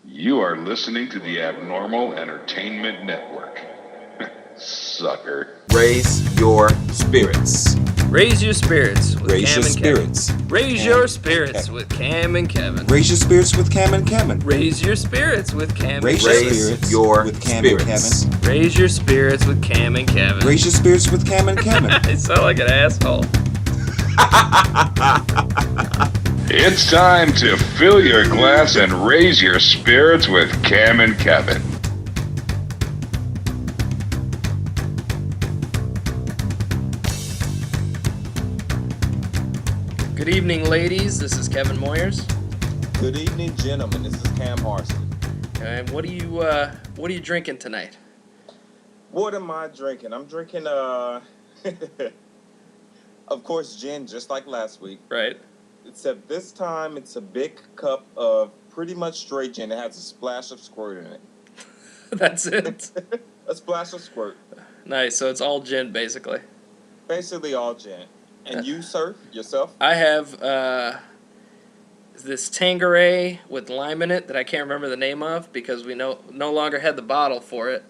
You are listening to the Abnormal Entertainment Network. Sucker. Raise your spirits. Raise your spirits with Raise Cam your and Kevin. spirits. Raise Cam your and spirits Kevin. with Cam and Kevin. Raise your spirits with Cam and Kevin. Raise your spirits with Cam and Raise your Kevin. spirits with Cam and Kevin. Raise your spirits with Cam and Kevin. Raise your spirits with Cam and Kevin. I sound like an asshole. It's time to fill your glass and raise your spirits with Cam and Kevin. Good evening, ladies. This is Kevin Moyers. Good evening, gentlemen. This is Cam Harston. And what are you drinking tonight? What am I drinking? I'm drinking, of course, gin, just like last week. Right. Except this time, it's a big cup of pretty much straight gin. It has a splash of squirt in it. That's it. A splash of squirt. Nice. So it's all gin, basically. Basically all gin. And you, sir, yourself? I have this Tanqueray with lime in it that I can't remember the name of because we no longer had the bottle for it.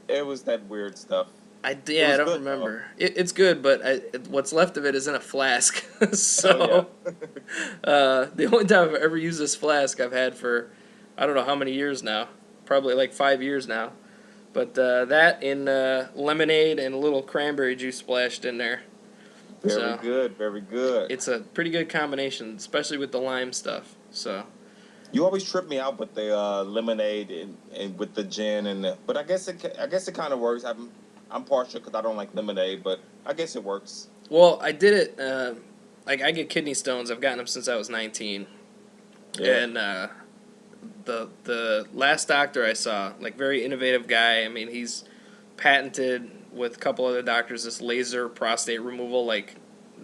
It was that weird stuff. I don't good, remember. It's good, but what's left of it is in a flask. So the only time I've ever used this flask I've had for I don't know how many years now. Probably like 5 years now. But that in lemonade and a little cranberry juice splashed in there. Very good, very good. It's a pretty good combination, especially with the lime stuff. So You always trip me out with the lemonade and with the gin but I guess it kind of works. I'm partial because I don't like lemonade, but I guess it works. well, I did it. Like I get kidney stones. I've gotten them since I was 19, and the last doctor I saw, like very innovative guy. I mean, he's patented with a couple other doctors this laser prostate removal, like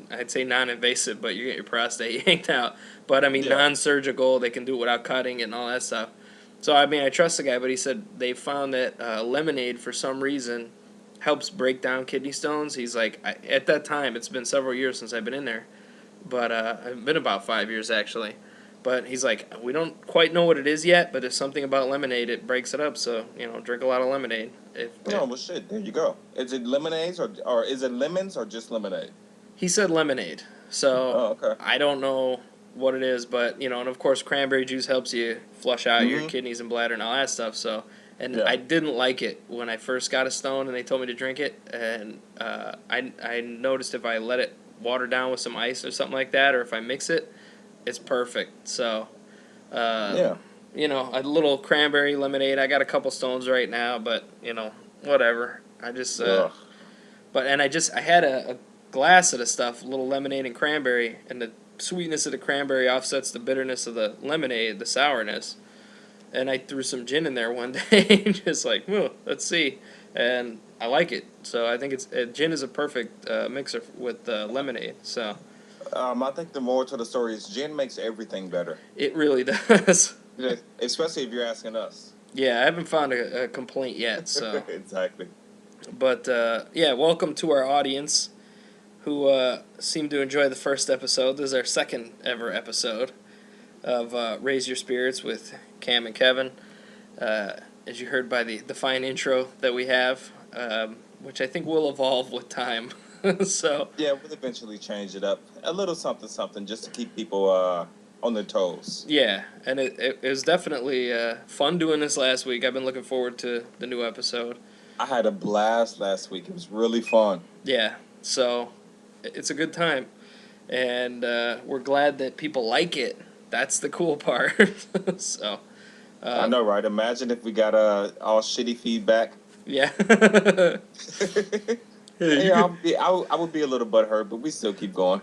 I'd say non-invasive, but you get your prostate yanked out. But I mean non-surgical. They can do it without cutting and all that stuff. So I mean, I trust the guy, but he said they found that lemonade for some reason helps break down kidney stones. He's like, at that time, it's been several years since I've been in there, but it's been about 5 years actually. But he's like, we don't quite know what it is yet, but there's something about lemonade, it breaks it up. So drink a lot of lemonade. Well, shit. There you go. Is it lemonades or is it lemons or just lemonade? He said lemonade, so okay. I don't know what it is, but and of course cranberry juice helps you flush out your kidneys and bladder and all that stuff. So. And I didn't like it when I first got a stone and they told me to drink it. And I noticed if I let it water down with some ice or something like that, or if I mix it, it's perfect. So, a little cranberry lemonade. I got a couple stones right now, but, whatever. I just, I had a glass of the stuff, a little lemonade and cranberry, and the sweetness of the cranberry offsets the bitterness of the lemonade, the sourness. And I threw some gin in there one day, just like, well, let's see. And I like it. So I think gin is a perfect mixer with lemonade. So I think the moral to the story is gin makes everything better. It really does. Especially if you're asking us. Yeah, I haven't found a complaint yet. So Exactly. But, welcome to our audience who seemed to enjoy the first episode. This is our second ever episode of Raise Your Spirits with Cam and Kevin. As you heard by the fine intro that we have, which I think will evolve with time. So yeah, we'll eventually change it up a little something just to keep people on their toes. Yeah, and it was definitely fun doing this last week. I've been looking forward to the new episode. I had a blast last week. It was really fun. Yeah, so it's a good time, and we're glad that people like it. That's the cool part. So I know, right? Imagine if we got all shitty feedback. Yeah. I would be a little butthurt, but we still keep going.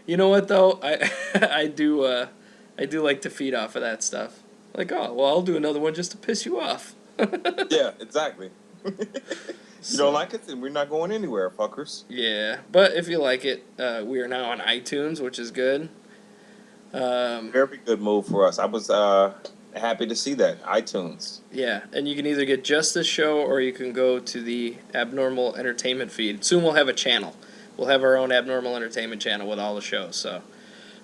You know what though? I do like to feed off of that stuff. Like, oh well, I'll do another one just to piss you off. Yeah, exactly. You don't like it, then we're not going anywhere, fuckers. Yeah, but if you like it, we are now on iTunes, which is good. Very good move for us. I was happy to see that. iTunes. Yeah, and you can either get just this show or you can go to the Abnormal Entertainment feed. Soon we'll have a channel. We'll have our own Abnormal Entertainment channel with all the shows. So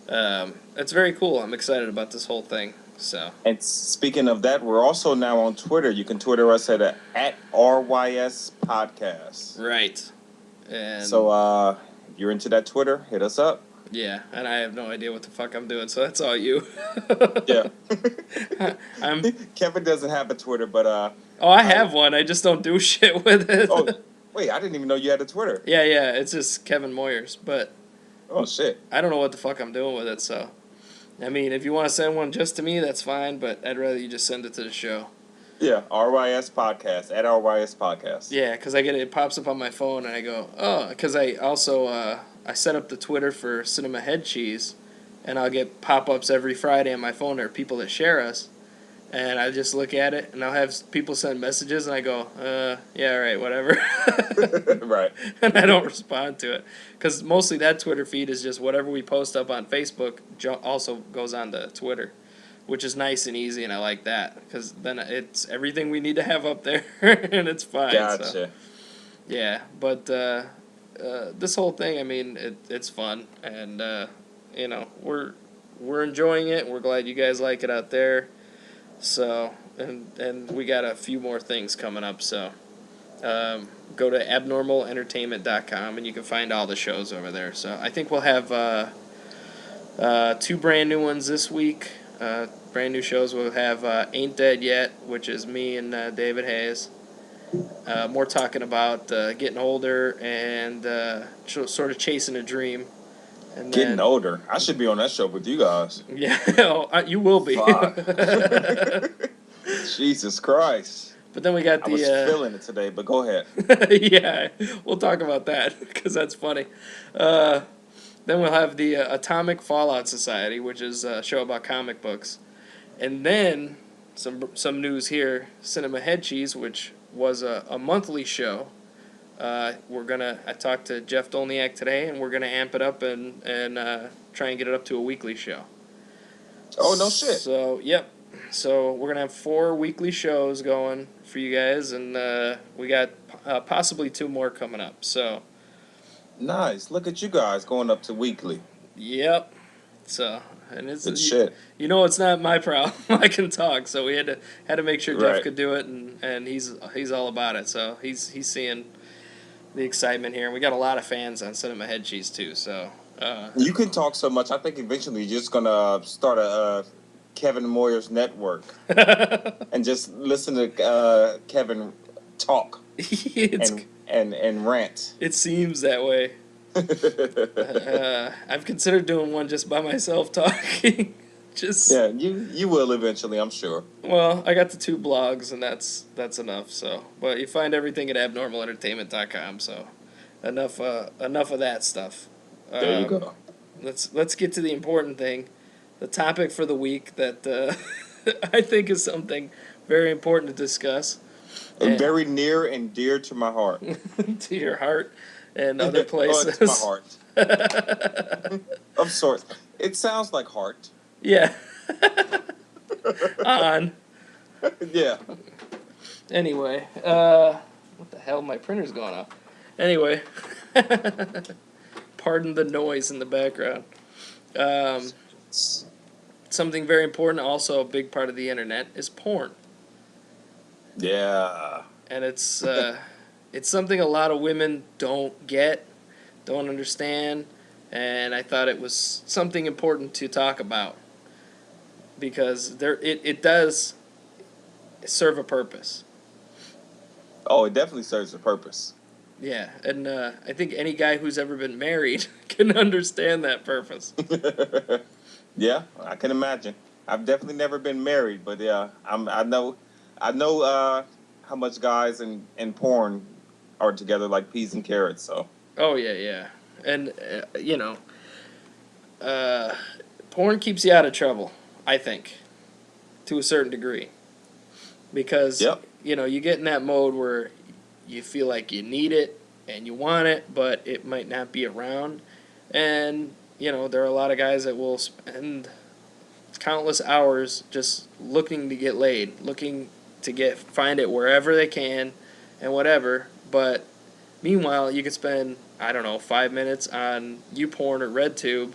It's very cool. I'm excited about this whole thing. So. And speaking of that, we're also now on Twitter. You can Twitter us at RYS Podcast. Right. And so if you're into that Twitter, hit us up. Yeah, and I have no idea what the fuck I'm doing, so that's all you. Yeah. I'm. Kevin doesn't have a Twitter, but Oh, I have one. I just don't do shit with it. Oh, wait! I didn't even know you had a Twitter. Yeah, it's just Kevin Moyers, but. Oh shit! I don't know what the fuck I'm doing with it, so. I mean, if you want to send one just to me, that's fine, but I'd rather you just send it to the show. Yeah, RYS Podcast, at RYS Podcast. Yeah, because it pops up on my phone, and I go, oh, because I also, I set up the Twitter for Cinema Head Cheese, and I'll get pop-ups every Friday on my phone. There are people that share us, and I just look at it, and I'll have people send messages, and I go, yeah, all right, whatever. Right. And I don't respond to it, because mostly that Twitter feed is just whatever we post up on Facebook also goes on to Twitter, which is nice and easy, and I like that, because then it's everything we need to have up there, and it's fine. Gotcha. So. Yeah, but this whole thing, I mean, it's fun, and you know, we're enjoying it. We're glad you guys like it out there. So, and we got a few more things coming up. So, go to abnormalentertainment.com and you can find all the shows over there. So, I think we'll have 2 brand new ones this week. Brand new shows. We'll have Ain't Dead Yet, which is me and David Hayes. More talking about getting older and sort of chasing a dream. And getting older. I should be on that show with you guys. Yeah, you will be. Jesus Christ. But then we got the... I was feeling it today, but go ahead. Yeah, we'll talk about that, because that's funny. Then we'll have the Atomic Fallout Society, which is a show about comic books. And then, some news here, Cinema Head Cheese, which was a monthly show. I talked to Jeff Dolniak today, and we're gonna amp it up and try and get it up to a weekly show. Oh, no shit. So, yep. So we're gonna have 4 weekly shows going for you guys, and we got possibly 2 more coming up. So. Nice. Look at you guys going up to weekly. Yep. So, and it's good shit. You know, it's not my problem. I can talk, so we had to make sure Jeff Right. could do it, and he's all about it. So he's seeing the excitement here, and we got a lot of fans on Cinema Head Cheese too. So you can talk so much. I think eventually you're just gonna start a Kevin Moyers network and just listen to Kevin talk and rant. It seems that way. I've considered doing one just by myself talking. Yeah, you will eventually, I'm sure. Well, I got the 2 blogs, and that's enough. So, but you find everything at abnormalentertainment.com. So, enough of that stuff. There you go. Let's get to the important thing, the topic for the week that I think is something very important to discuss. And very near and dear to my heart. To your heart and other places. Oh, it's my heart. Of sorts. It sounds like heart. Yeah. On. Yeah. Anyway, what the hell? My printer's going off. Anyway, pardon the noise in the background. Something very important, also a big part of the internet, is porn. Yeah. And it's something a lot of women don't get, don't understand, and I thought it was something important to talk about. Because it does serve a purpose. Oh, it definitely serves a purpose. Yeah, and I think any guy who's ever been married can understand that purpose. Yeah, I can imagine. I've definitely never been married, but yeah, I know how much guys in porn are together like peas and carrots. So. Oh yeah, and porn keeps you out of trouble. I think, to a certain degree, because you get in that mode where you feel like you need it and you want it, but it might not be around, and there are a lot of guys that will spend countless hours just looking to get laid, looking to find it wherever they can, and whatever. But meanwhile, you could spend 5 minutes on YouPorn or RedTube,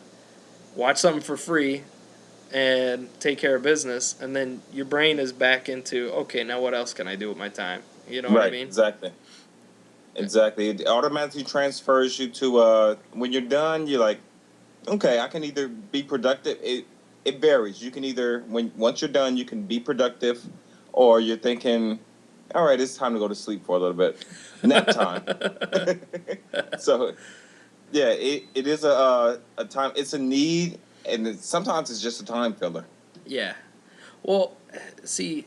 watch something for free. and take care of business, and then your brain is back into, okay, now what else can I do with my time? You know what I mean? Exactly. Exactly. It automatically transfers you to when you're done, you're like, okay, I can either be productive. It varies. You can either once you're done, you can be productive, or you're thinking, all right, it's time to go to sleep for a little bit, nap time. So, yeah, it is a time. It's a need, and sometimes it's just a time filler. Yeah. Well, see,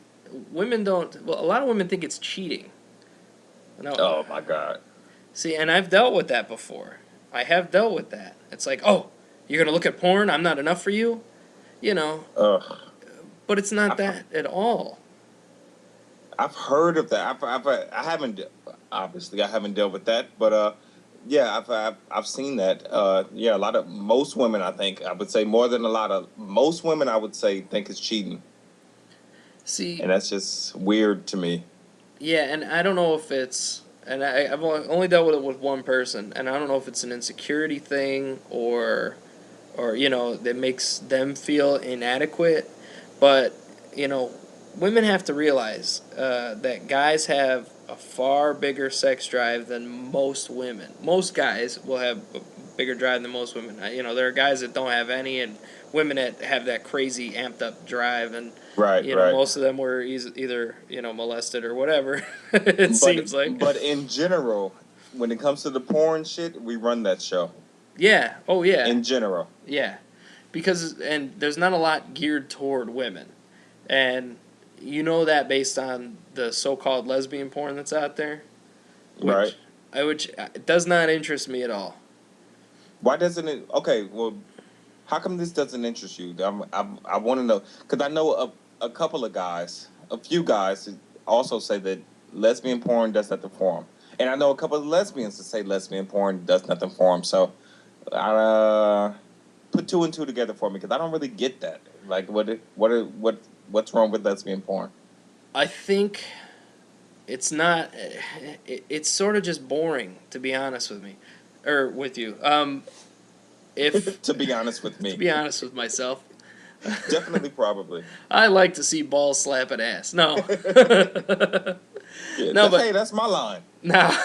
women don't. Well, a lot of women think it's cheating. No. Oh my God. See, and I've dealt with that before. I have dealt with that. It's like, oh, you're gonna look at porn? I'm not enough for you, you know. Ugh. But it's not that at all. I've heard of that. I haven't, obviously I haven't dealt with that, but yeah, I've seen that. Yeah, most women, I would say more than most women, I would say think it's cheating. See, and that's just weird to me. Yeah, and I don't know if it's, and I've only dealt with it with one person, and I don't know if it's an insecurity thing or that makes them feel inadequate, but women have to realize that guys have a far bigger sex drive than most women. Most guys will have a bigger drive than most women. There are guys that don't have any, and women that have that crazy amped up drive, and right. most of them were either molested or whatever. Seems like. But in general, when it comes to the porn shit, we run that show. Yeah. Oh yeah. In general. Yeah, because there's not a lot geared toward women, and that based on the so-called lesbian porn that's out there, which does not interest me at all. Why doesn't it? Okay, well, how come this doesn't interest you? I want to know, because I know a couple of guys, a few guys also say that lesbian porn does nothing for them, and I know a couple of lesbians that say lesbian porn does nothing for them. So, put two and two together for me, because I don't really get that. Like, what's wrong with lesbian porn? I think it's not. It's sort of just boring, to be honest with me, or with you. If to be honest with me, to be honest with myself, definitely, probably. I like to see balls slapping ass. No, no, but hey, that's my line. Now,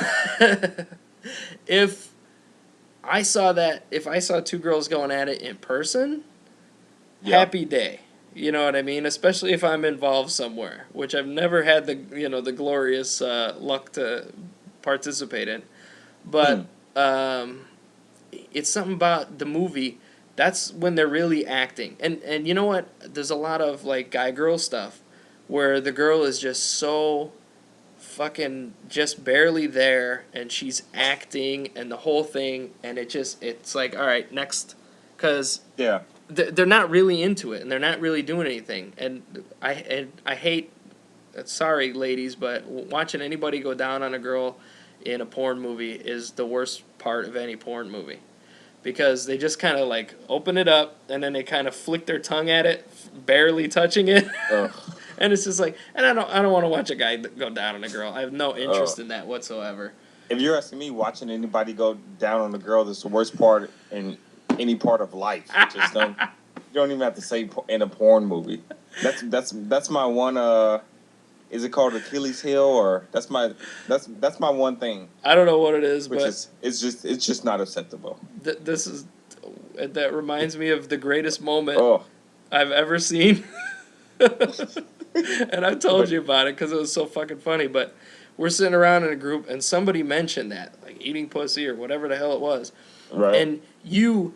if I saw two girls going at it in person, happy day. You know what I mean? Especially if I'm involved somewhere, which I've never had the glorious luck to participate in. But it's something about the movie. That's when they're really acting. And you know what? There's a lot of like guy-girl stuff where the girl is just so fucking just barely there, and she's acting and the whole thing, and it's like, all right, next, because they're not really into it, and they're not really doing anything, and I hate, sorry ladies, but watching anybody go down on a girl in a porn movie is the worst part of any porn movie, because they just kind of like open it up and then they kind of flick their tongue at it, barely touching it. And it's just like, and I don't want to watch a guy go down on a girl. I have no interest in that whatsoever. If you're asking me, watching anybody go down on a girl, that's the worst part in any part of life. Just you don't even have to say in a porn movie. That's my one. Is it called Achilles heel, or that's my one thing? I don't know what it is, but it's just not acceptable. That reminds me of the greatest moment I've ever seen. And I told you about it because it was so fucking funny. But we're sitting around in a group, and somebody mentioned that, like eating pussy or whatever the hell it was. Right. And you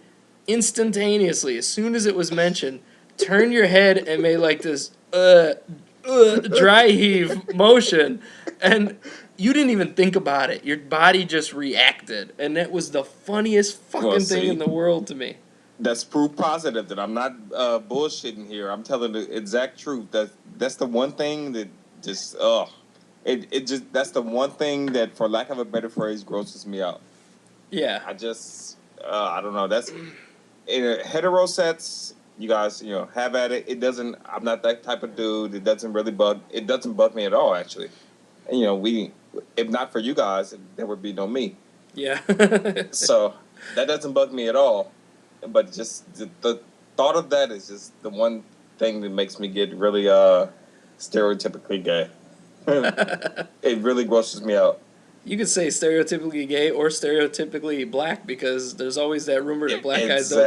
instantaneously, as soon as it was mentioned, turned your head and made like this dry heave motion, and you didn't even think about it. Your body just reacted, and that was the funniest fucking thing in the world to me. That's proof positive that I'm not bullshitting here. I'm telling the exact truth. That's the one thing that just that's the one thing that, for lack of a better phrase, grosses me out. Yeah. I don't know. That's in hetero sets. You guys, have at it. It doesn't. I'm not that type of dude. It doesn't bug me at all, actually. And if not for you guys, there would be no me. Yeah. So that doesn't bug me at all. But just the thought of that is just the one thing that makes me get really stereotypically gay. It really grosses me out. You could say stereotypically gay or stereotypically black because there's always that rumor that black guys don't do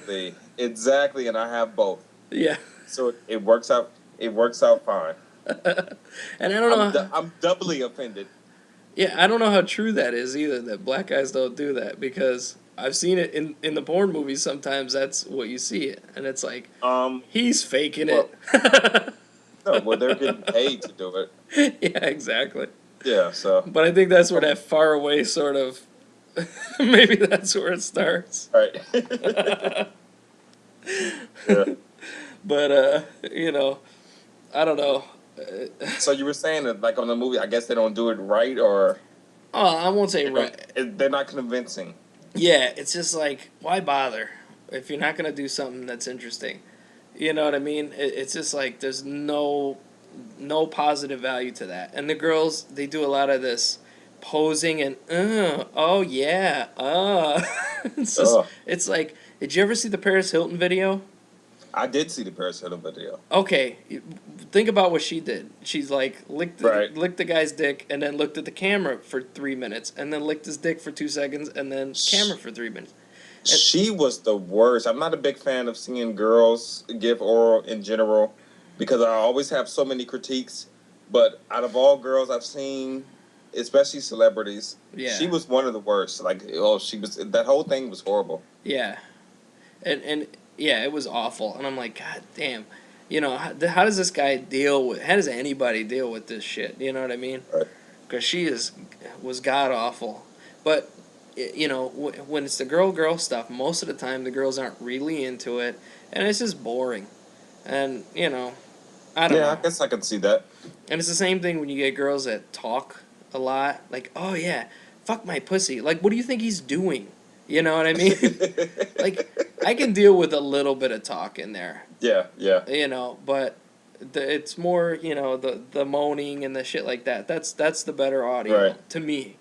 that. Exactly, and I have both. Yeah. So it works out. It works out fine. And I don't know. I'm doubly offended. Yeah, I don't know how true that is either. That black guys don't do that because I've seen it in the porn movies. Sometimes that's what you see it, and it's like he's faking it. No, well, they're getting paid to do it. Yeah, exactly. Yeah, so. But I think that's where that far away sort of. Maybe that's where it starts. Right. Yeah. But I don't know. So you were saying that, like on the movie, I guess they don't do it right, or? Oh, I won't say right. They're not convincing. Yeah, it's just like, why bother if you're not gonna do something that's interesting? You know what I mean? It's just like there's no positive value to that. And the girls, they do a lot of this posing and oh yeah, it's just, it's like, did you ever see the Paris Hilton video? I did see the Paris Hilton video. Okay, think about what she did. She's like licked the guy's dick and then looked at the camera for 3 minutes and then licked his dick for 2 seconds and then camera for 3 minutes. She was the worst. I'm not a big fan of seeing girls give oral in general because I always have so many critiques. But out of all girls I've seen, especially celebrities, she was one of the worst. Like, that whole thing was horrible. Yeah, and yeah, it was awful. And I'm like, God damn, how does this guy how does anybody deal with this shit? You know what I mean? Right. Because she was god awful. But when it's the girl stuff, most of the time the girls aren't really into it, and it's just boring. And I don't know. Yeah, I guess I can see that. And it's the same thing when you get girls that talk a lot, like, oh yeah, fuck my pussy. Like, what do you think he's doing? You know what I mean? Like, I can deal with a little bit of talk in there. Yeah, yeah. But it's more, the moaning and the shit like that. That's the better audio to me.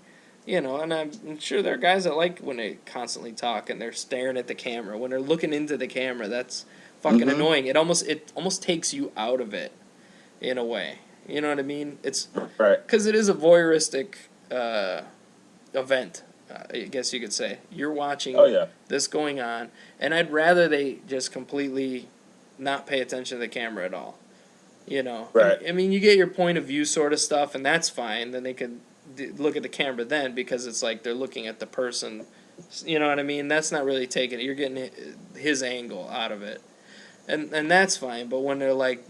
And I'm sure there are guys that like when they constantly talk and they're staring at the camera. When they're looking into the camera, that's fucking annoying. It almost takes you out of it, in a way. You know what I mean? It's because it is a voyeuristic event. I guess you could say you're watching this going on, and I'd rather they just completely not pay attention to the camera at all. Right. I mean, you get your point of view sort of stuff, and that's fine. Then they could look at the camera then because it's like they're looking at the person. You know what I mean? That's not really taking it. You're getting his angle out of it, and that's fine. But when they're like,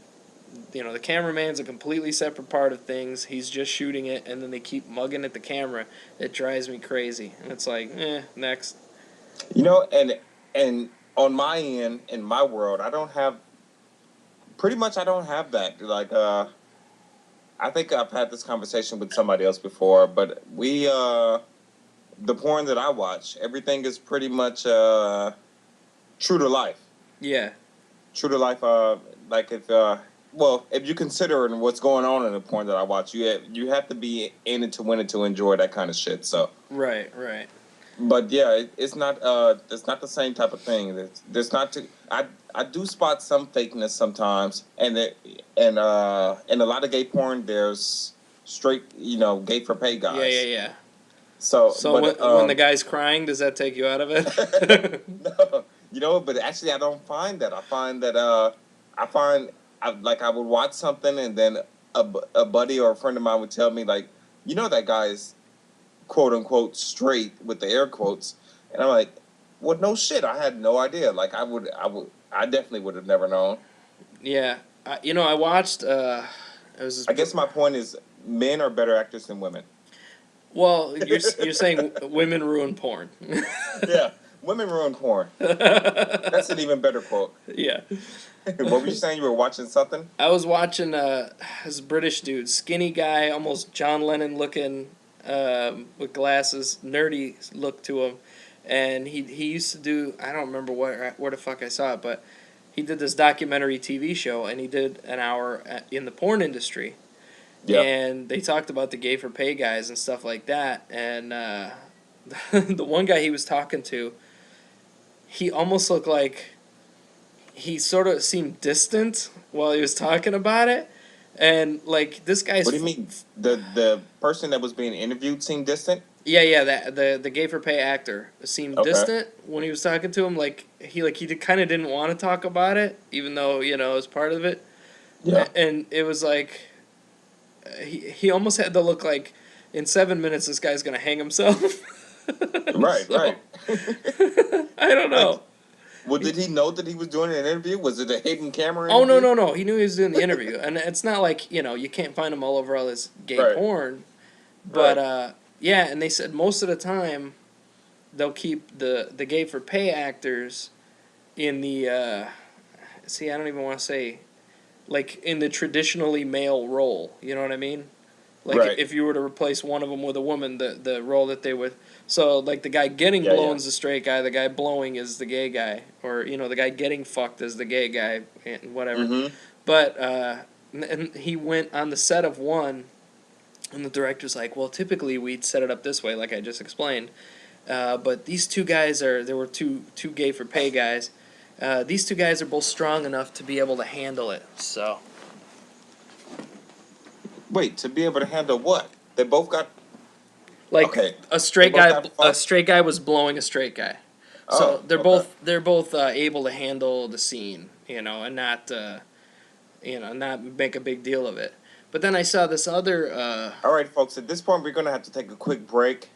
the cameraman's a completely separate part of things. He's just shooting it, and then they keep mugging at the camera. It drives me crazy. And it's like, next. And on my end, in my world, I don't have that. Like, I think I've had this conversation with somebody else before, but the porn that I watch, everything is pretty much true to life. Yeah. True to life. Like if you consider what's going on in the porn that I watch, you have to be in it to win it to enjoy that kind of shit. So. Right. But yeah, it's not the same type of thing. There's not to. I do spot some fakeness sometimes, and in a lot of gay porn, there's straight, gay for pay guys. Yeah. So when the guy's crying, does that take you out of it? No, but actually I don't find that. I find that I would watch something and then a buddy or a friend of mine would tell me like, that guy's quote unquote straight with the air quotes, and I'm like, well, no shit, I had no idea. Like I definitely would have never known. Yeah, I watched. I guess my point is, men are better actors than women. Well, you're saying women ruin porn. Yeah, women ruin porn. That's an even better quote. Yeah. What were you saying? You were watching something? I was watching this British dude, skinny guy, almost John Lennon looking, with glasses, nerdy look to him, and he used to do, I don't remember where the fuck I saw it, but he did this documentary TV show, and he did an hour in the porn industry. Yep. And they talked about the gay for pay guys and stuff like that. And the one guy he was talking to, he almost looked like he sort of seemed distant while he was talking about it. And like this guy's. What do you mean? The person that was being interviewed seemed distant? Yeah, that the gay for pay actor seemed distant when he was talking to him. Like he kind of didn't want to talk about it, even though it was part of it. Yeah. And it was like he almost had the look like in 7 minutes this guy's gonna hang himself. Right. I don't know. Well, did he know that he was doing an interview? Was it a hidden camera interview? Oh, no. He knew he was doing the interview. And it's not like, you can't find him all over all this gay porn. But, yeah, and they said most of the time they'll keep the gay for pay actors in the, I don't even want to say, like, in the traditionally male role. You know what I mean? Like, if you were to replace one of them with a woman, the role that they would... So, like, the guy getting blown is the straight guy, the guy blowing is the gay guy. Or, the guy getting fucked is the gay guy, and whatever. Mm-hmm. But, and he went on the set of one, and the director's like, well, typically we'd set it up this way, like I just explained. But these two guys there were two gay for pay guys. These two guys are both strong enough to be able to handle it, so... Wait, to be able to handle what? They both got... Like a straight guy was blowing a straight guy, so they're both able to handle the scene, and not not make a big deal of it. But then I saw this other. All right, folks. At this point, we're gonna have to take a quick break.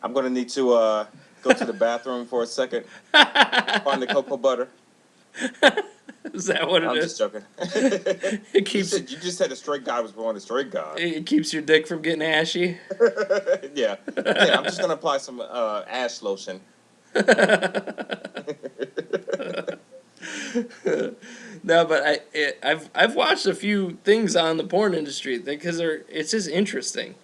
I'm gonna need to go to the bathroom for a second. Find the cocoa butter. Is that what it is? I'm just joking. It keeps. You just said a straight guy was blowing a straight guy. It keeps your dick from getting ashy. Yeah. I'm just gonna apply some ash lotion. No, but I've watched a few things on the porn industry because it's just interesting,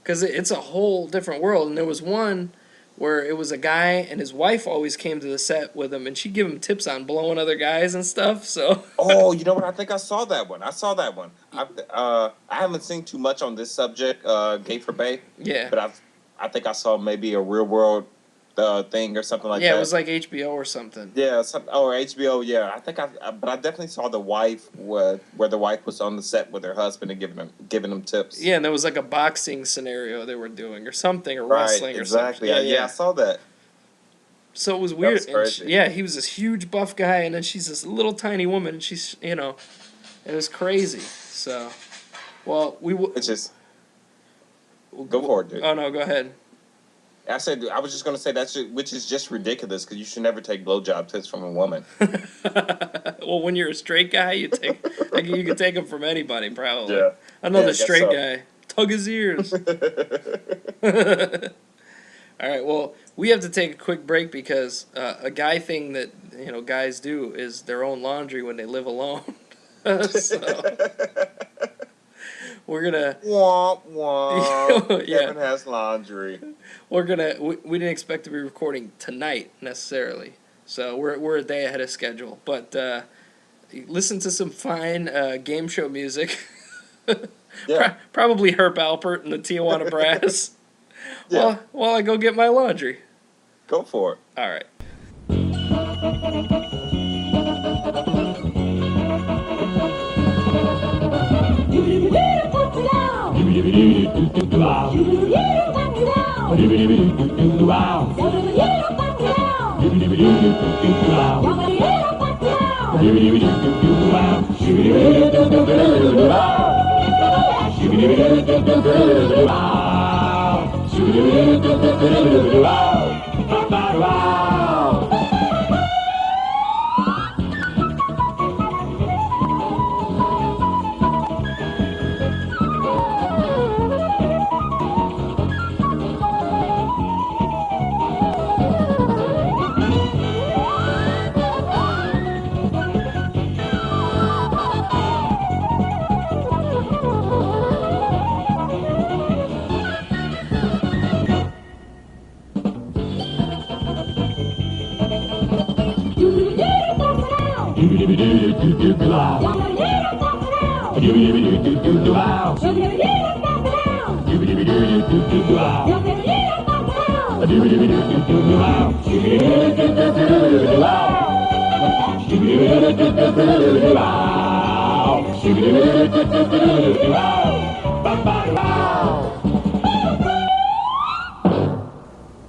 because it's a whole different world. And there was one where it was a guy and his wife always came to the set with him, and she'd give him tips on blowing other guys and stuff. So. Oh, you know what? I think I saw that one. I haven't seen too much on this subject, gay for bay. Yeah. But I think I saw maybe a real world thing or something like that. Yeah, it was like HBO or something. Yeah, or HBO. Yeah, but I definitely saw the wife where the wife was on the set with her husband and giving him tips. Yeah, and there was like a boxing scenario they were doing or something, or wrestling or something. Yeah, I saw that. So it was weird. That was crazy. He was this huge buff guy, and then she's this little tiny woman, and she's it was crazy. So, well, It's just go for it, dude. Oh no, go ahead. I was just gonna say which is just ridiculous, because you should never take blowjob tips from a woman. Well, when you're a straight guy, you can take them from anybody, probably. Yeah. Another straight guy, tug his ears. All right. Well, we have to take a quick break because a guy thing that guys do is their own laundry when they live alone. So. We're gonna womp womp. Yeah. Kevin has laundry. We didn't expect to be recording tonight necessarily, so we're a day ahead of schedule. But listen to some fine game show music. Yeah. Probably Herb Alpert and the Tijuana Brass. Yeah. While I go get my laundry. Go for it. All right. All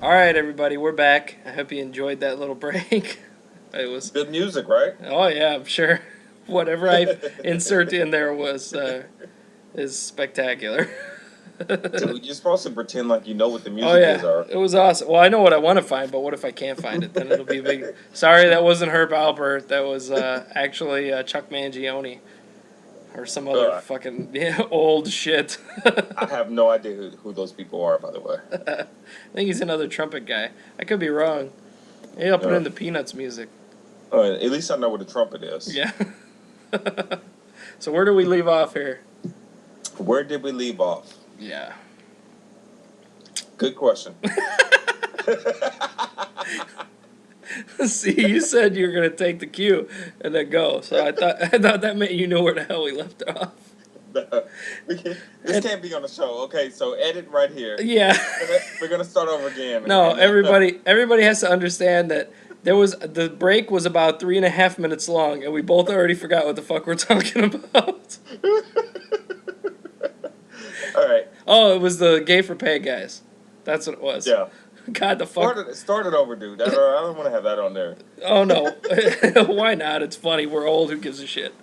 right, everybody, we're back. I hope you enjoyed that little break. It was good music, right? Oh yeah, I'm sure. Whatever I insert in there is spectacular. Dude, you're supposed to pretend like you know what the music Oh yeah, is. Or... it was awesome. Well, I know what I want to find, but what if I can't find it? Then it'll be big. Sorry, that wasn't Herb Alpert. That was actually Chuck Mangione. Or some other fucking old shit. I have no idea who those people are, by the way. I think he's another trumpet guy. I could be wrong. Maybe I'll put in the Peanuts music. At least I know what a trumpet is. Yeah. So where do we leave off here? Where did we leave off? Yeah. Good question. See, you said you were gonna take the cue and then go. So I thought that meant you knew where the hell we left off. No, this can't be on the show. Okay, so edit right here. Yeah. We're gonna start over again. No, everybody has to understand that the break was about 3.5 minutes long, and we both already forgot what the fuck we're talking about. All right. Oh, it was the Gay for Pay guys. That's what it was. Yeah. God, the fuck. Start it over, dude. I don't want to have that on there. Oh, no. Why not? It's funny. We're old. Who gives a shit?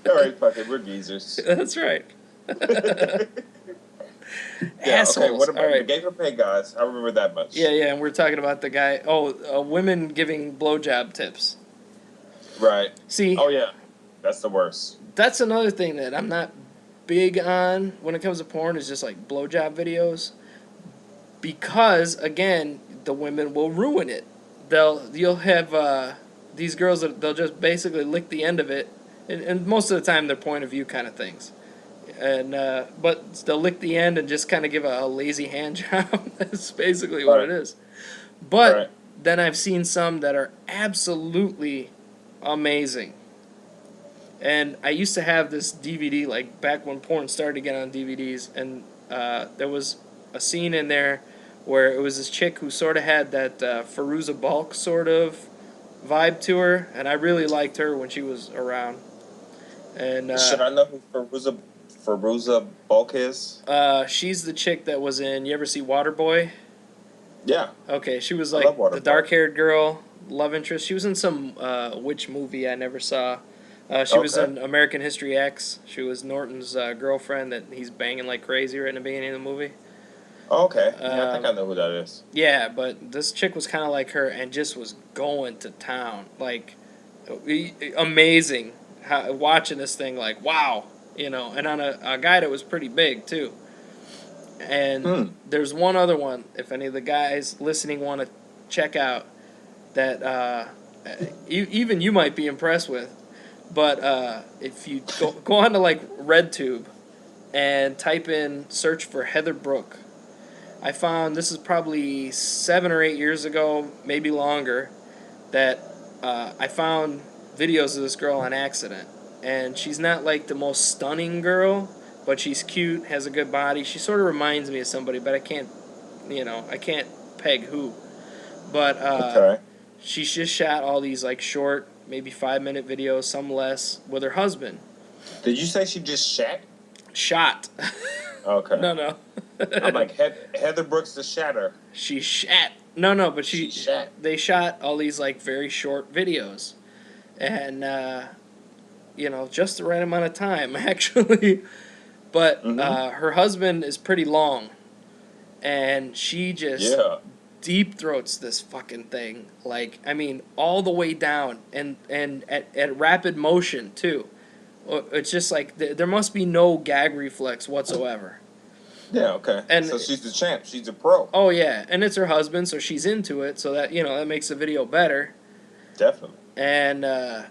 All right, fuck it. We're geezers. That's right. Yeah, Assholes. okay, what about the Gay for Pay guys? I remember that much. Yeah, and we're talking about the guy. Oh, women giving blowjob tips. Right. See. Oh, yeah. That's the worst. That's another thing that I'm not big on when it comes to porn is just like blowjob videos. Because again, the women will ruin it. You'll have these girls that they'll just basically lick the end of it, and most of the time they're point of view kind of things, and but they'll lick the end and just kind of give a lazy hand job. That's basically what it is. But then I've seen some that are absolutely amazing. And I used to have this DVD like back when porn started to get on DVDs, and there was a scene in there where it was this chick who sort of had that Fairuza Balk sort of vibe to her, and I really liked her when she was around. And should I know who Fairuza Balk is? She's the chick that was in. You ever see Waterboy? Yeah. Okay, she was like the dark-haired girl, love interest. She was in some witch movie I never saw. She was in American History X. She was Norton's girlfriend that he's banging like crazy right in the beginning of the movie. Oh, okay. Yeah, I think I know who that is. Yeah, but this chick was kind of like her and just was going to town. Like, amazing. Watching this thing, like, wow. You know, and on a guy that was pretty big, too. And there's one other one, if any of the guys listening want to check out, that even you might be impressed with. But if you go on to, like, RedTube and type in, search for Heather Brooke, I found, this is probably 7 or 8 years ago, maybe longer, that I found videos of this girl on accident. And she's not, like, the most stunning girl, but she's cute, has a good body. She sort of reminds me of somebody, but I can't peg who. But she's just shot all these, like, short, maybe 5-minute videos, some less, with her husband. Did you say she just shot? Shot. Okay. No. I'm like, Heather Brooks the Shatter. She shat. No, but she shot. They shot all these, like, very short videos. And, just the right amount of time, actually. But her husband is pretty long. And she just deep throats this fucking thing. Like, I mean, all the way down. And at rapid motion, too. It's just like, there must be no gag reflex whatsoever. Yeah, okay. And so she's the champ. She's a pro. Oh, yeah. And it's her husband, so she's into it. So that, that makes the video better. Definitely. And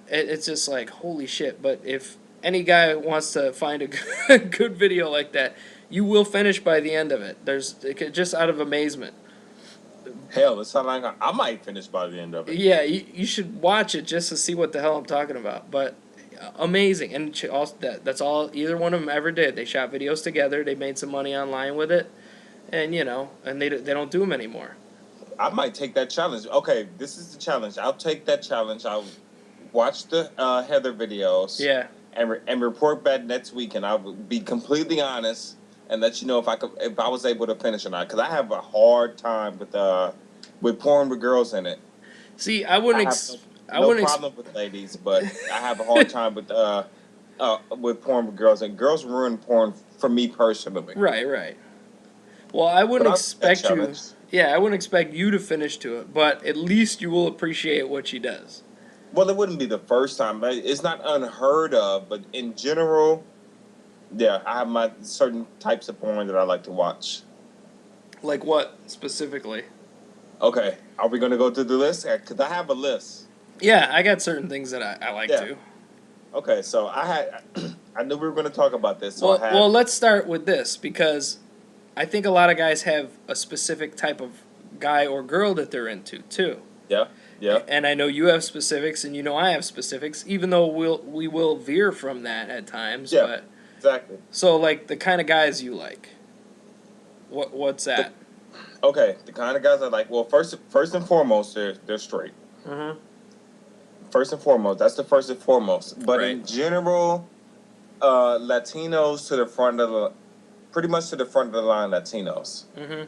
it's just like, holy shit. But if any guy wants to find a good video like that, you will finish by the end of it. Just out of amazement. Hell, it's not like I might finish by the end of it. Yeah, you should watch it just to see what the hell I'm talking about. But amazing. And that's all either one of them ever did. They shot videos together. They made some money online with it. And, and they don't do them anymore. I might take that challenge. Okay, this is the challenge. I'll take that challenge. watch the Heather videos. Yeah. And report back next week, and I'll be completely honest and let you know if I was able to finish or not. Because I have a hard time with porn with girls in it. See, I wouldn't. No problem with ladies, but I have a hard time with porn with girls, and girls ruin porn for me personally. Right. Well, I wouldn't expect you. Yeah, I wouldn't expect you to finish to it, but at least you will appreciate what she does. Well, it wouldn't be the first time. It's not unheard of, but in general, yeah, I have my certain types of porn that I like to watch. Like what specifically? Okay, are we going to go through the list? Because I have a list. Yeah, I got certain things that I like to. Okay, so I knew we were going to talk about this. So well, let's start with this, because I think a lot of guys have a specific type of guy or girl that they're into, too. Yeah. And I know you have specifics, and you know I have specifics, even though we will veer from that at times. Yeah, but, exactly. So, like, the kind of guys you like, what's that? The kind of guys I like, well, first and foremost, they're straight. Mm-hmm. First and foremost, that's the first and foremost. But in general, Latinos pretty much to the front of the line Latinos. Mm-hmm.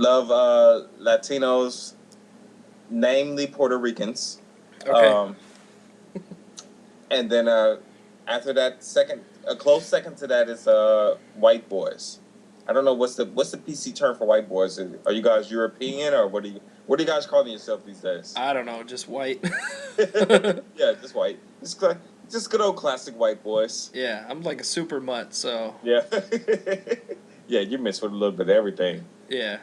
Love Latinos, namely Puerto Ricans. Okay. And then after that, a close second to that is white boys. I don't know what's the PC term for white boys. Are you guys European, or what are you guys calling yourself these days? I don't know, just white. Yeah, just white. Just good old classic white boys. Yeah, I'm like a super mutt, so. Yeah. Yeah, you mix with a little bit of everything. Yeah.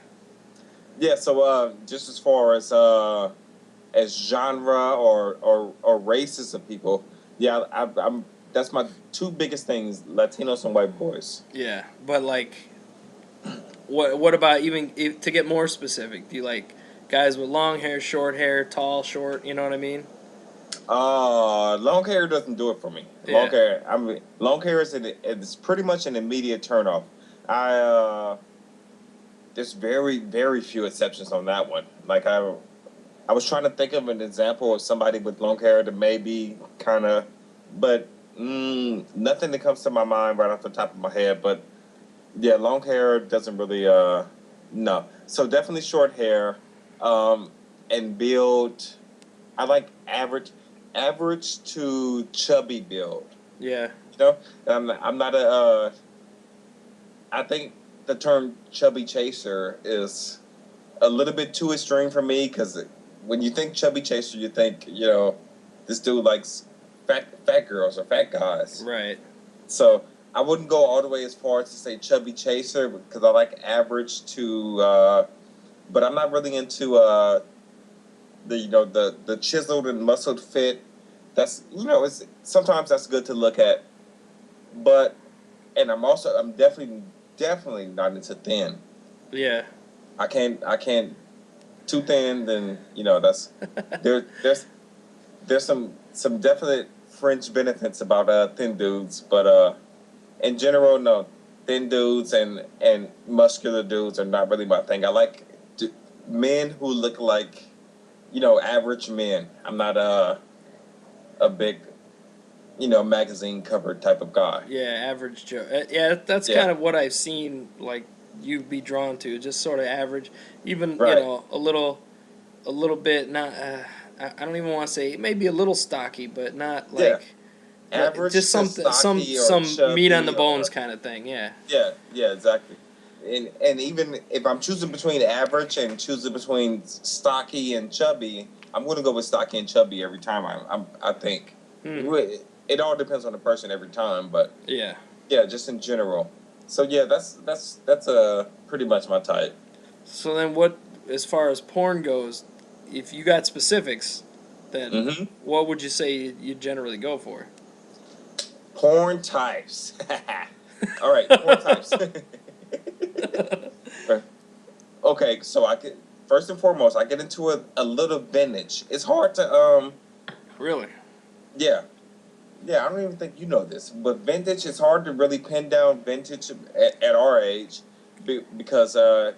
Yeah, so just as far as genre or races of people, yeah, I'm that's my two biggest things: Latinos and white boys. Yeah, but like, what about even to get more specific? Do you like guys with long hair, short hair, tall, short? You know what I mean? Long hair doesn't do it for me. Yeah. Long hair is pretty much an immediate turnoff. There's very, very few exceptions on that one. Like I was trying to think of an example of somebody with long hair that maybe kind of, but nothing that comes to my mind right off the top of my head. But yeah, long hair doesn't really, no. So definitely short hair, and build. I like average to chubby build. Yeah. You know, I'm not I think the term chubby chaser is a little bit too extreme for me, because when you think chubby chaser, you think, this dude likes fat girls or fat guys. Right. So I wouldn't go all the way as far as to say chubby chaser, because I like average to, but I'm not really into the chiseled and muscled fit. That's sometimes that's good to look at, and I'm definitely not into thin. Yeah. I can't too thin. Then that's there's some definite fringe benefits about thin dudes, but in general, no, thin dudes and muscular dudes are not really my thing. I like men who look like average men. I'm not a big magazine cover type of guy. Yeah, average Joe. Yeah, that's kind of what I've seen. Like you'd be drawn to, just sort of average. Even right. a little bit. Not. I don't even want to say maybe a little stocky, but not like average. Just some meat on the bones kind of thing. Yeah. Yeah, exactly. And even if I'm choosing between average and choosing between stocky and chubby, I'm going to go with stocky and chubby every time. I think it all depends on the person every time, but yeah, just in general. So yeah, that's pretty much my type. So then, what as far as porn goes, if you got specifics, then what would you say you generally go for? Porn types. All right, porn types. Okay, so first and foremost, I get into a little vintage. It's hard to Really? Yeah, I don't even think you know this, but vintage, it's hard to really pin down vintage at our age, because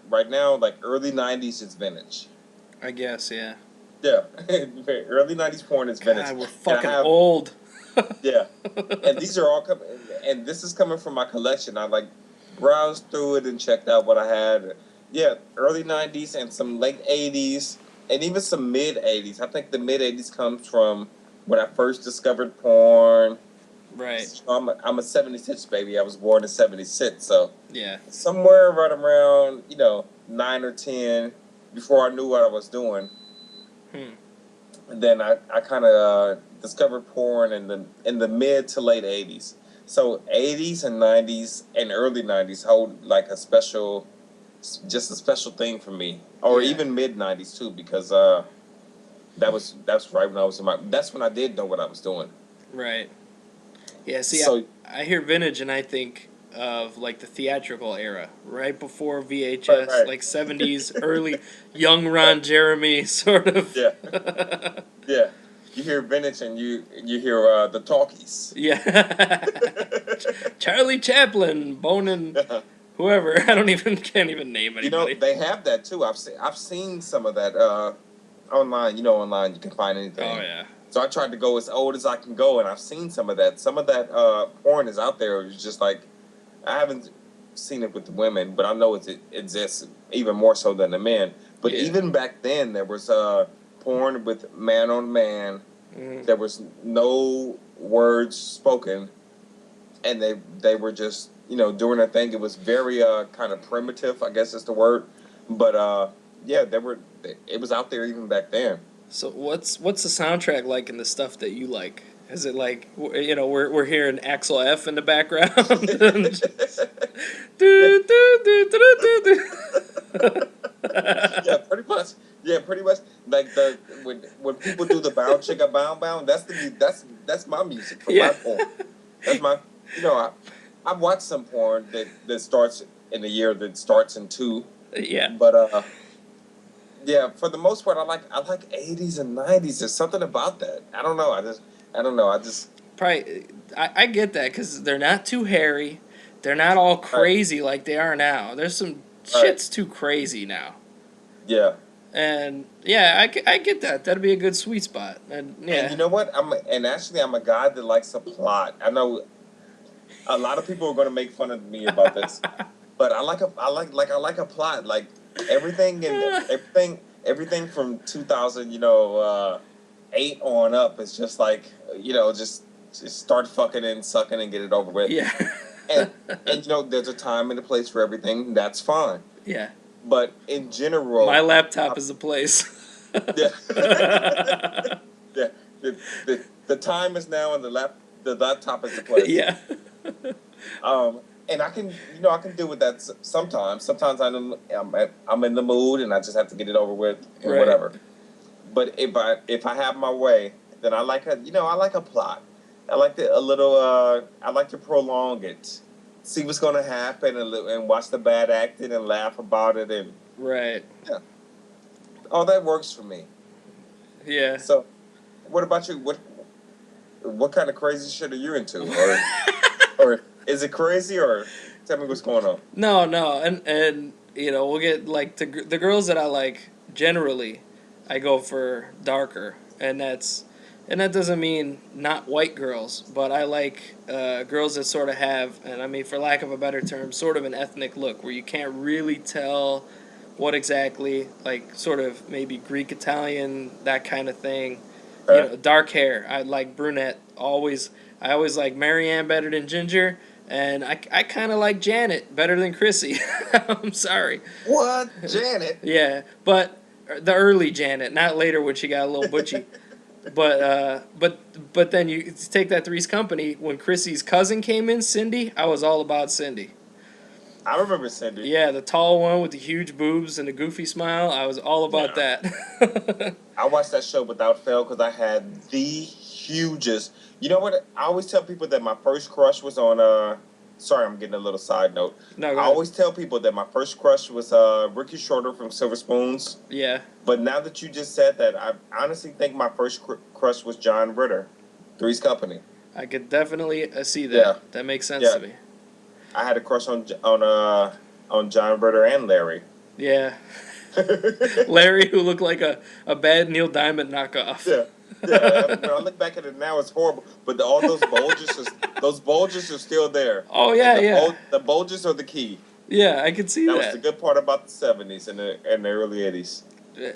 right now, like early '90s is vintage. I guess, yeah. Yeah, early '90s porn is vintage, God, we're and I fucking have old. yeah, and these are all coming, and this is coming from my collection. I like browsed through it and checked out what I had. Yeah, early '90s and some late '80s, and even some mid '80s. I think the mid '80s comes from when I first discovered porn. Right. So I'm a '76 baby. I was born in '76, so Yeah. somewhere right around 9 or 10 before I knew what I was doing. Hmm. And then I kind of discovered porn in the mid to late '80s. So '80s and '90s and early '90s hold like just a special thing for me, or Yeah. even mid '90s too, because that's right when I was that's when I did know what I was doing. Right. Yeah, see, So I hear vintage and I think of like the theatrical era, right before right, VHS, right, like 70s, early young Ron Jeremy sort of. yeah, yeah. You hear vintage and you hear the talkies. Yeah. Charlie Chaplin, boning whoever. I don't even can't even name anybody. They have that too. I've seen some of that online. Online you can find Oh anything. yeah. So I tried to go as old as I can go, and I've seen some of that. Some of that porn is out there. It's just like I haven't seen it with the women, but I know it exists even more so than the men. But Yeah. even back then, there was porn with man on man. Mhm. There was no words spoken, and they were just doing their thing. It was very kind of primitive, I guess is the word. But yeah, it was out there even back then. So what's the soundtrack like in the stuff that you like? Is it like we're hearing Axel F in the background? And just, do, do, do, do, do, do. Yeah, pretty much. Yeah, pretty much. Like when people do the bound chicka bound bound, that's my music for my Yeah. porn. That's my I've watched some porn that starts in a year that starts in two, Yeah. but yeah, for the most part, I like '80s and '90s. There's something about that. I don't know. I don't know. I just Probably, I get that because they're not too hairy. They're not all right, crazy like they are now. There's some right. shit's too crazy now. Yeah. And yeah, I get that. That'd be a good sweet spot. And And yeah. you know what? I'm a guy that likes a plot. I know a lot of people are going to make fun of me about this, but I like a plot. Like everything from 2000, 8 on up is just like just start fucking and sucking and get it over with. Yeah. And there's a time and a place for everything. That's fine. Yeah. But in general, My laptop is the place. yeah, yeah. The time is now, and the laptop is the place. Yeah. And I can deal with that sometimes. Sometimes I'm in the mood, and I just have to get it over with and Right. whatever. But if I have my way, then I like a plot. I like I like to prolong it, see what's going to happen, and watch the bad acting and laugh about it, and Right. yeah, all that works for me. Yeah. So, what about you? What kind of crazy shit are you into, or is it crazy, or tell me what's going on? No, no, and we'll get like the girls that I like generally, I go for darker, and that doesn't mean not white girls, but I like girls that sort of have, and I mean for lack of a better term, sort of an ethnic look where you can't really tell what exactly, like sort of maybe Greek Italian, that kind of thing. Dark hair. I like brunette. I always like Marianne better than Ginger, and I kind of like Janet better than Chrissy. I'm sorry. What, Janet? Yeah, but the early Janet, not later when she got a little butchy. But then you take that Three's Company when Chrissy's cousin came in, Cindy. I was all about Cindy. I remember Cindy. Yeah, the tall one with the huge boobs and the goofy smile. I was all about that. I watched that show without fail because I had the hugest. You know what? I always tell people that my first crush was on. Sorry, I'm getting a little side note. No, I go ahead. always tell people that my first crush was Ricky Schroeder from Silver Spoons. Yeah. But now that you just said that, I honestly think my first crush was John Ritter, Three's Company. I could definitely see that. Yeah. That makes sense Yeah. to me. I had a crush on John Ritter and Larry. Yeah. Larry, who looked like a bad Neil Diamond knockoff. Yeah. Yeah, when I look back at it now, it's horrible. But all those bulges are still there. Oh yeah, yeah. The bulges are the key. Yeah, I can see that. That was the good part about the '70s and the early '80s.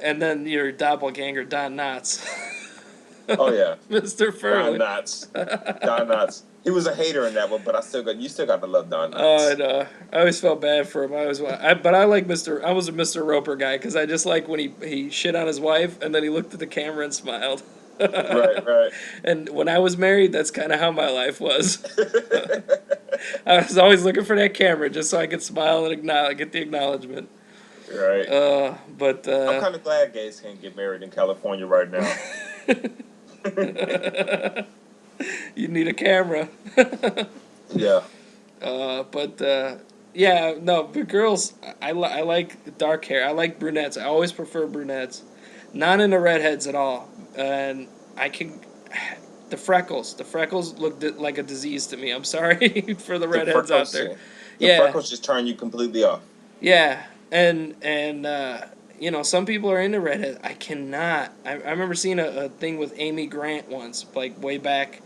And then your doppelganger, Don Knotts. Oh yeah, Mr. Furley. Don Knotts. Don Knotts. He was a hater in that one, but you still got to love Don Knotts. Oh, I know. I always felt bad for him. But I like Mr. I was a Mr. Roper guy because I just like when he shit on his wife and then he looked at the camera and smiled. Right. And when I was married, that's kind of how my life was. I was always looking for that camera just so I could smile and get the acknowledgement. Right. But I'm kind of glad gays can't get married in California right now. You need a camera. Yeah. Yeah, no, but girls, I like dark hair. I like brunettes. I always prefer brunettes. Not into redheads at all. And the freckles look like a disease to me. I'm sorry for the redheads out there. The freckles just turn you completely off. Yeah, and some people are into redheads. I cannot. I remember seeing a thing with Amy Grant once, like way back,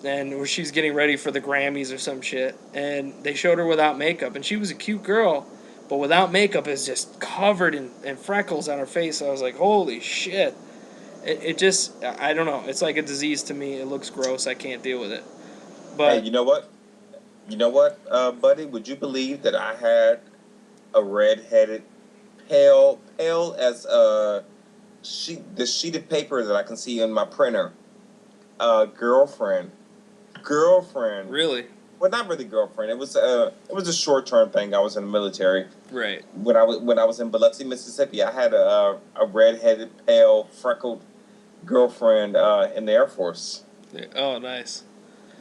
and where she's getting ready for the Grammys or some shit, and they showed her without makeup, and she was a cute girl, but without makeup is just covered in freckles on her face. I was like, holy shit. It just, I don't know. It's like a disease to me. It looks gross. I can't deal with it. But hey, you know what? Buddy? Would you believe that I had a red-headed, pale as the sheet of paper that I can see in my printer, girlfriend. Really? Well, not really girlfriend. It was a short-term thing. I was in the military. Right. When I was in Biloxi, Mississippi, I had a red-headed, pale, freckled girlfriend in the Air Force. Oh, nice.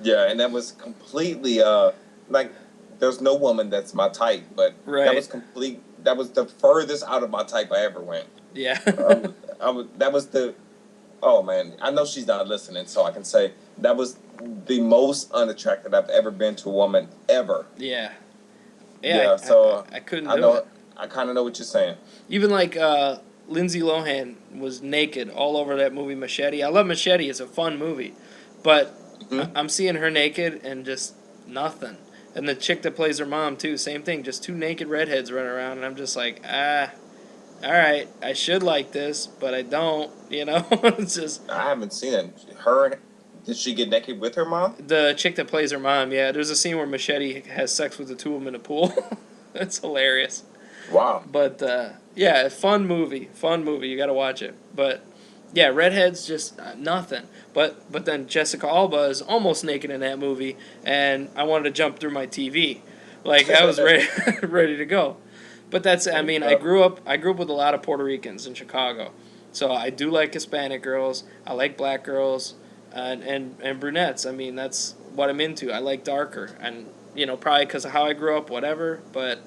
Yeah, and that was completely like there's no woman that's my type, but right. That was the furthest out of my type I ever went. Yeah. Oh man, I know she's not listening, so I can say that was the most unattractive I've ever been to a woman ever. Yeah. Yeah. So I couldn't do it. I kind of know what you're saying. Even like Lindsay Lohan was naked all over that movie Machete. I love Machete. It's a fun movie, but I'm seeing her naked and just nothing. And the chick that plays her mom too, same thing. Just two naked redheads running around, and I'm just like, all right, I should like this, but I don't. It's just. I haven't seen it. Did she get naked with her mom? The chick that plays her mom, yeah. There's a scene where Machete has sex with the two of them in a pool. It's hilarious. Wow. But yeah, fun movie. You got to watch it. But yeah, redheads just nothing. But then Jessica Alba is almost naked in that movie, and I wanted to jump through my TV, like I was ready to go. But I grew up with a lot of Puerto Ricans in Chicago, so I do like Hispanic girls. I like black girls, and brunettes. I mean, that's what I'm into. I like darker, and probably because of how I grew up, whatever. But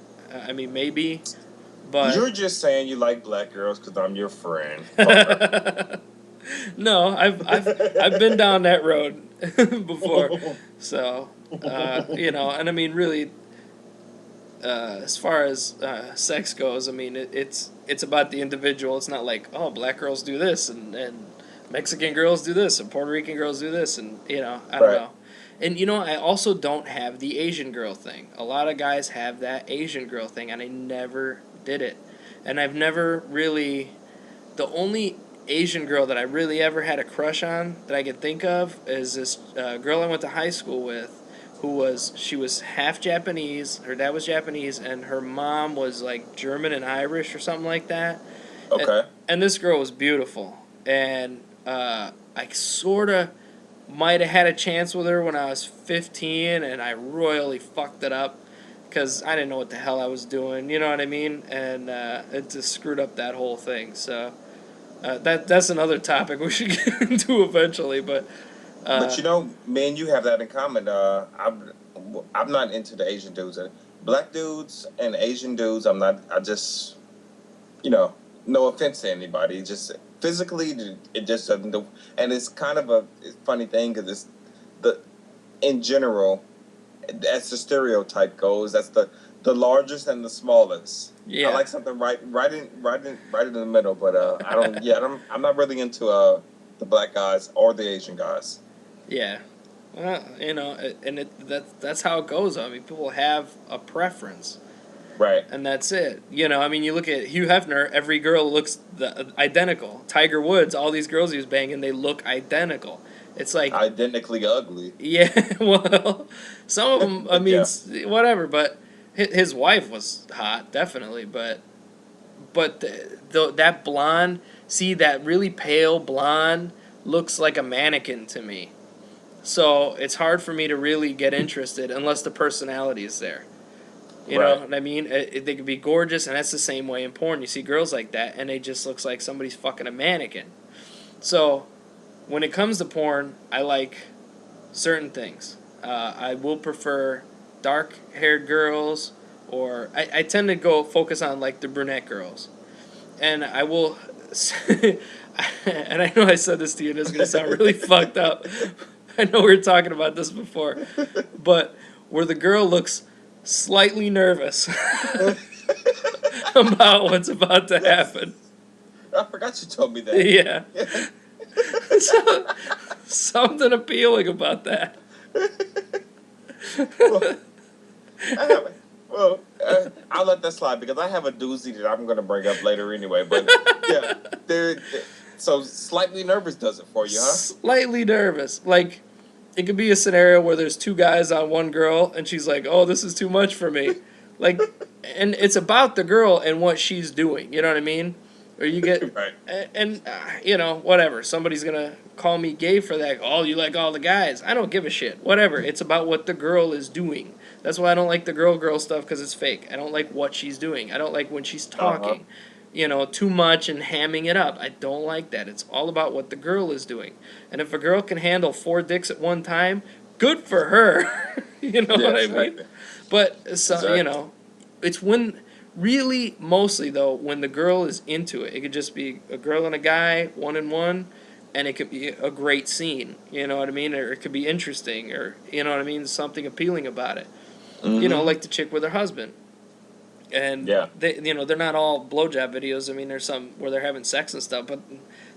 maybe. But you're just saying you like black girls because I'm your friend. No, I've been down that road before. So and I mean really. As far as sex goes, I mean it's about the individual. It's not like, oh, black girls do this and Mexican girls do this and Puerto Rican girls do this, and I don't know. And I also don't have the Asian girl thing. A lot of guys have that Asian girl thing, and I never did it. And I've never really. The only Asian girl that I really ever had a crush on that I could think of is this girl I went to high school with. She was half Japanese, her dad was Japanese, and her mom was like German and Irish or something like that. Okay. And this girl was beautiful. And I sort of might have had a chance with her when I was 15, and I royally fucked it up because I didn't know what the hell I was doing, you know what I mean? And it just screwed up that whole thing. So that's another topic we should get into eventually, but... But me and you have that in common. I'm not into the Asian dudes. Black dudes and Asian dudes, I'm not. I just, no offense to anybody. Just physically, it just doesn't do. And it's kind of a funny thing because in general, as the stereotype goes, that's the the largest and the smallest. Yeah. I like something right in the middle. But I don't. Yeah, I'm not really into the black guys or the Asian guys. Yeah. You know, and that's how it goes. I mean, people have a preference. Right. And that's it. You know, I mean, you look at Hugh Hefner, every girl looks identical. Tiger Woods, all these girls he was banging, they look identical. It's like... Identically ugly. Yeah, well, some of them, I mean, Yeah. whatever, but his wife was hot, definitely, but that blonde, see, that really pale blonde looks like a mannequin to me. So it's hard for me to really get interested unless the personality is there. You know what I mean? They could be gorgeous, and that's the same way in porn. You see girls like that, and they just looks like somebody's fucking a mannequin. So when it comes to porn, I like certain things. I will prefer dark-haired girls, or I tend to go focus on like the brunette girls. And I will, and I know I said this to you, and it's going to sound really fucked up. I know we were talking about this before, but where the girl looks slightly nervous about what's about to happen. I forgot you told me that. Yeah. So, something appealing about that. I'll let that slide because I have a doozy that I'm going to bring up later anyway. But yeah, so slightly nervous does it for you, huh? Slightly nervous. Like, it could be a scenario where there's two guys on one girl, and she's like, oh, this is too much for me. Like, and it's about the girl and what she's doing. You know what I mean? Or you get, right. And you know, whatever. Somebody's going to call me gay for that. Oh, you like all the guys. I don't give a shit. Whatever. It's about what the girl is doing. That's why I don't like the girl stuff, because it's fake. I don't like what she's doing. I don't like when she's talking, you know, too much and hamming it up. I don't like that. It's all about what the girl is doing. And if a girl can handle 4 dicks at one time, good for her. You know what I mean? But, so, you know, it's when... Really, mostly, though, when the girl is into it. It could just be a girl and a guy, 1-on-1, and it could be a great scene, you know what I mean? Or it could be interesting, or, you know what I mean, something appealing about it. You know, like the chick with her husband. And, they, you know, they're not all blowjob videos. I mean, there's some where they're having sex and stuff, but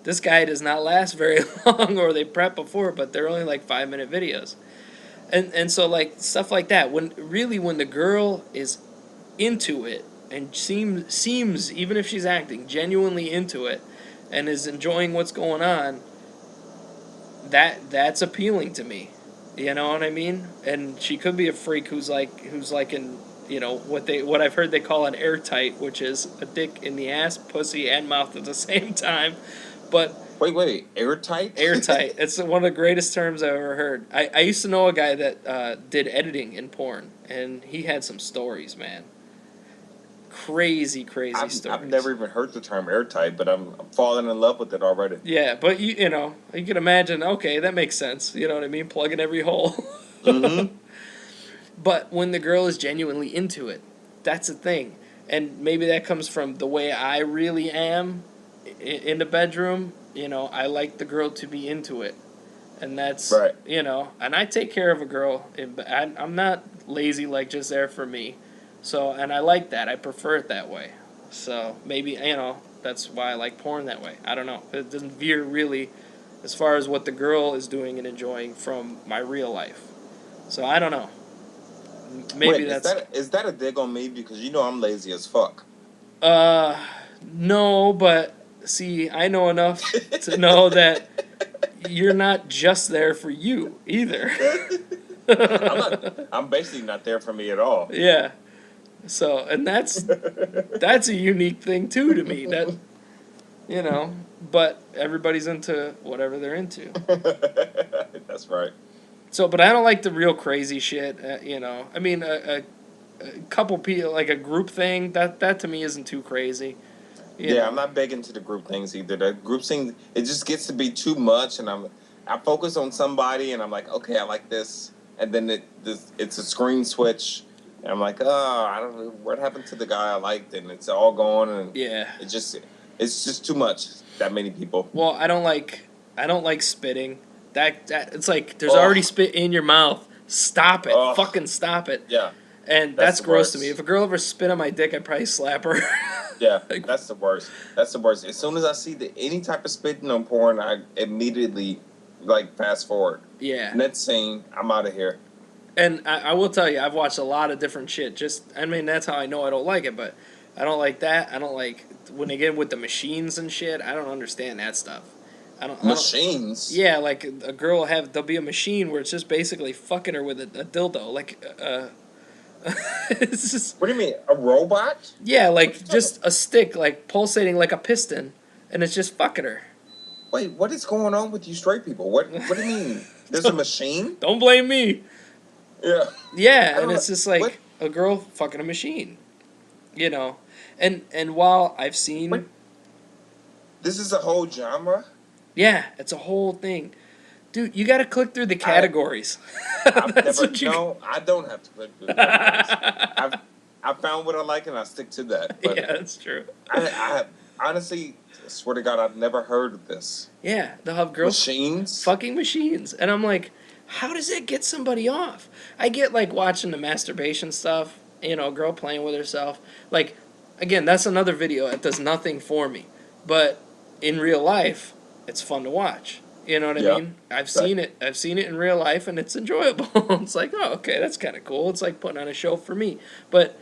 this guy does not last very long, or they prep before, but they're only like 5-minute videos. And so, like, stuff like that. When the girl is into it, and seems, even if she's acting, genuinely into it, and is enjoying what's going on, that's appealing to me. You know what I mean? And she could be a freak who's like in, you know, what I've heard they call an airtight, which is a dick in the ass, pussy, and mouth at the same time. But wait, airtight? Airtight. It's one of the greatest terms I've ever heard. I used to know a guy that did editing in porn, and he had some stories, man. Crazy stories. I've never even heard the term airtight, but I'm falling in love with it already. Yeah, but you know, you can imagine, okay, that makes sense. You know what I mean? Plug in every hole. But when the girl is genuinely into it, that's the thing. And maybe that comes from the way I really am in the bedroom. You know, I like the girl to be into it. And that's, you know, and I take care of a girl. I'm not lazy, like just there for me. So, and I like that. I prefer it that way. So, maybe, you know, that's why I like porn that way. I don't know. It doesn't veer really as far as what the girl is doing and enjoying from my real life. So, I don't know. Maybe is that a dig on me? Because you know I'm lazy as fuck. No, but see, I know enough to know that you're not just there for you either. I'm basically not there for me at all. Yeah. So, and that's a unique thing too to me, that, you know, but everybody's into whatever they're into. That's right. So, but I don't like the real crazy shit, you know. I mean, a couple people, like a group thing, that to me isn't too crazy. You know? I'm not big into the group things either. The group thing, it just gets to be too much, and I focus on somebody, and I'm like, okay, I like this, and then it's a screen switch. And I'm like, I don't know what happened to the guy I liked, and it's all gone, and it's just too much. That many people. Well, I don't like spitting. That it's like there's already spit in your mouth. Stop it! Fucking stop it! Yeah. And that's gross to me. If a girl ever spit on my dick, I'd probably slap her. Yeah, that's the worst. That's the worst. As soon as I see any type of spitting on porn, I immediately like fast forward. Yeah. Next scene, I'm out of here. And I will tell you, I've watched a lot of different shit. I mean, that's how I know I don't like it, but I don't like that. I don't like when they get with the machines and shit. I don't understand that stuff. Machines? Yeah, like a girl there'll be a machine where it's just basically fucking her with a dildo. Like, it's just. What do you mean? A robot? Yeah, like just a stick, like pulsating like a piston, and it's just fucking her. Wait, what is going on with you straight people? What do you mean? There's a machine? Don't blame me. Yeah. Yeah, and it's just like a girl fucking a machine, you know, and while I've seen, this is a whole genre. Yeah, it's a whole thing, dude. You got to click through the categories. I don't have to click through the categories. I found what I like and I stick to that. But yeah, that's true. I honestly swear to God, I've never heard of this. Yeah, they'll have girls machines, fucking machines, and I'm like, how does that get somebody off? I get like watching the masturbation stuff, you know, a girl playing with herself. Like, again, that's another video that does nothing for me. But in real life, it's fun to watch. You know what I mean? I've seen it. I've seen it in real life, and it's enjoyable. It's like, oh, okay, that's kind of cool. It's like putting on a show for me. But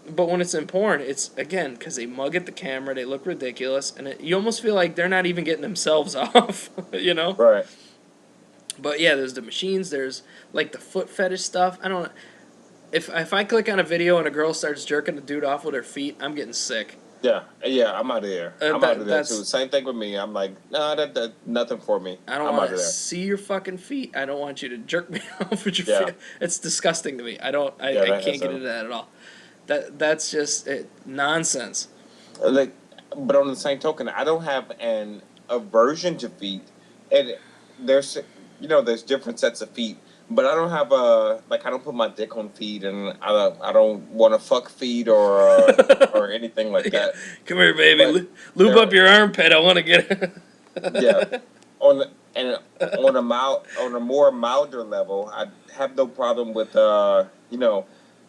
when it's in porn, it's, again, because they mug at the camera, they look ridiculous, and you almost feel like they're not even getting themselves off, you know? Right. But yeah, there's the machines. There's like the foot fetish stuff. I don't. If I click on a video and a girl starts jerking the dude off with her feet, I'm getting sick. Yeah, I'm out of there. I'm out of there too. Same thing with me. I'm like, no, that nothing for me. I don't want to see your fucking feet. I don't want you to jerk me off with your feet. It's disgusting to me. I can't get into that at all. That's just nonsense. Like, but on the same token, I don't have an aversion to feet, and there's different sets of feet, but I don't have I don't put my dick on feet, and I don't want to fuck feet or anything like that. Come here, baby. Lube up your armpit. I want to get it. Yeah. On a more milder level, I have no problem with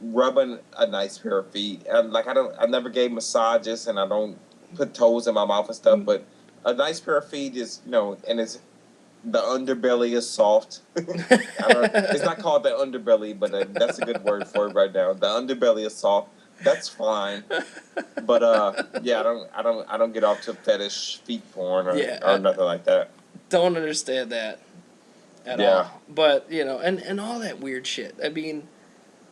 rubbing a nice pair of feet. And I never gave massages, and I don't put toes in my mouth and stuff, but a nice pair of feet is, and it's the underbelly is soft. It's not called the underbelly, but that's a good word for it right now. The underbelly is soft. That's fine. But I don't get off to fetish feet porn or nothing like that. Don't understand that at all. But and all that weird shit. I mean,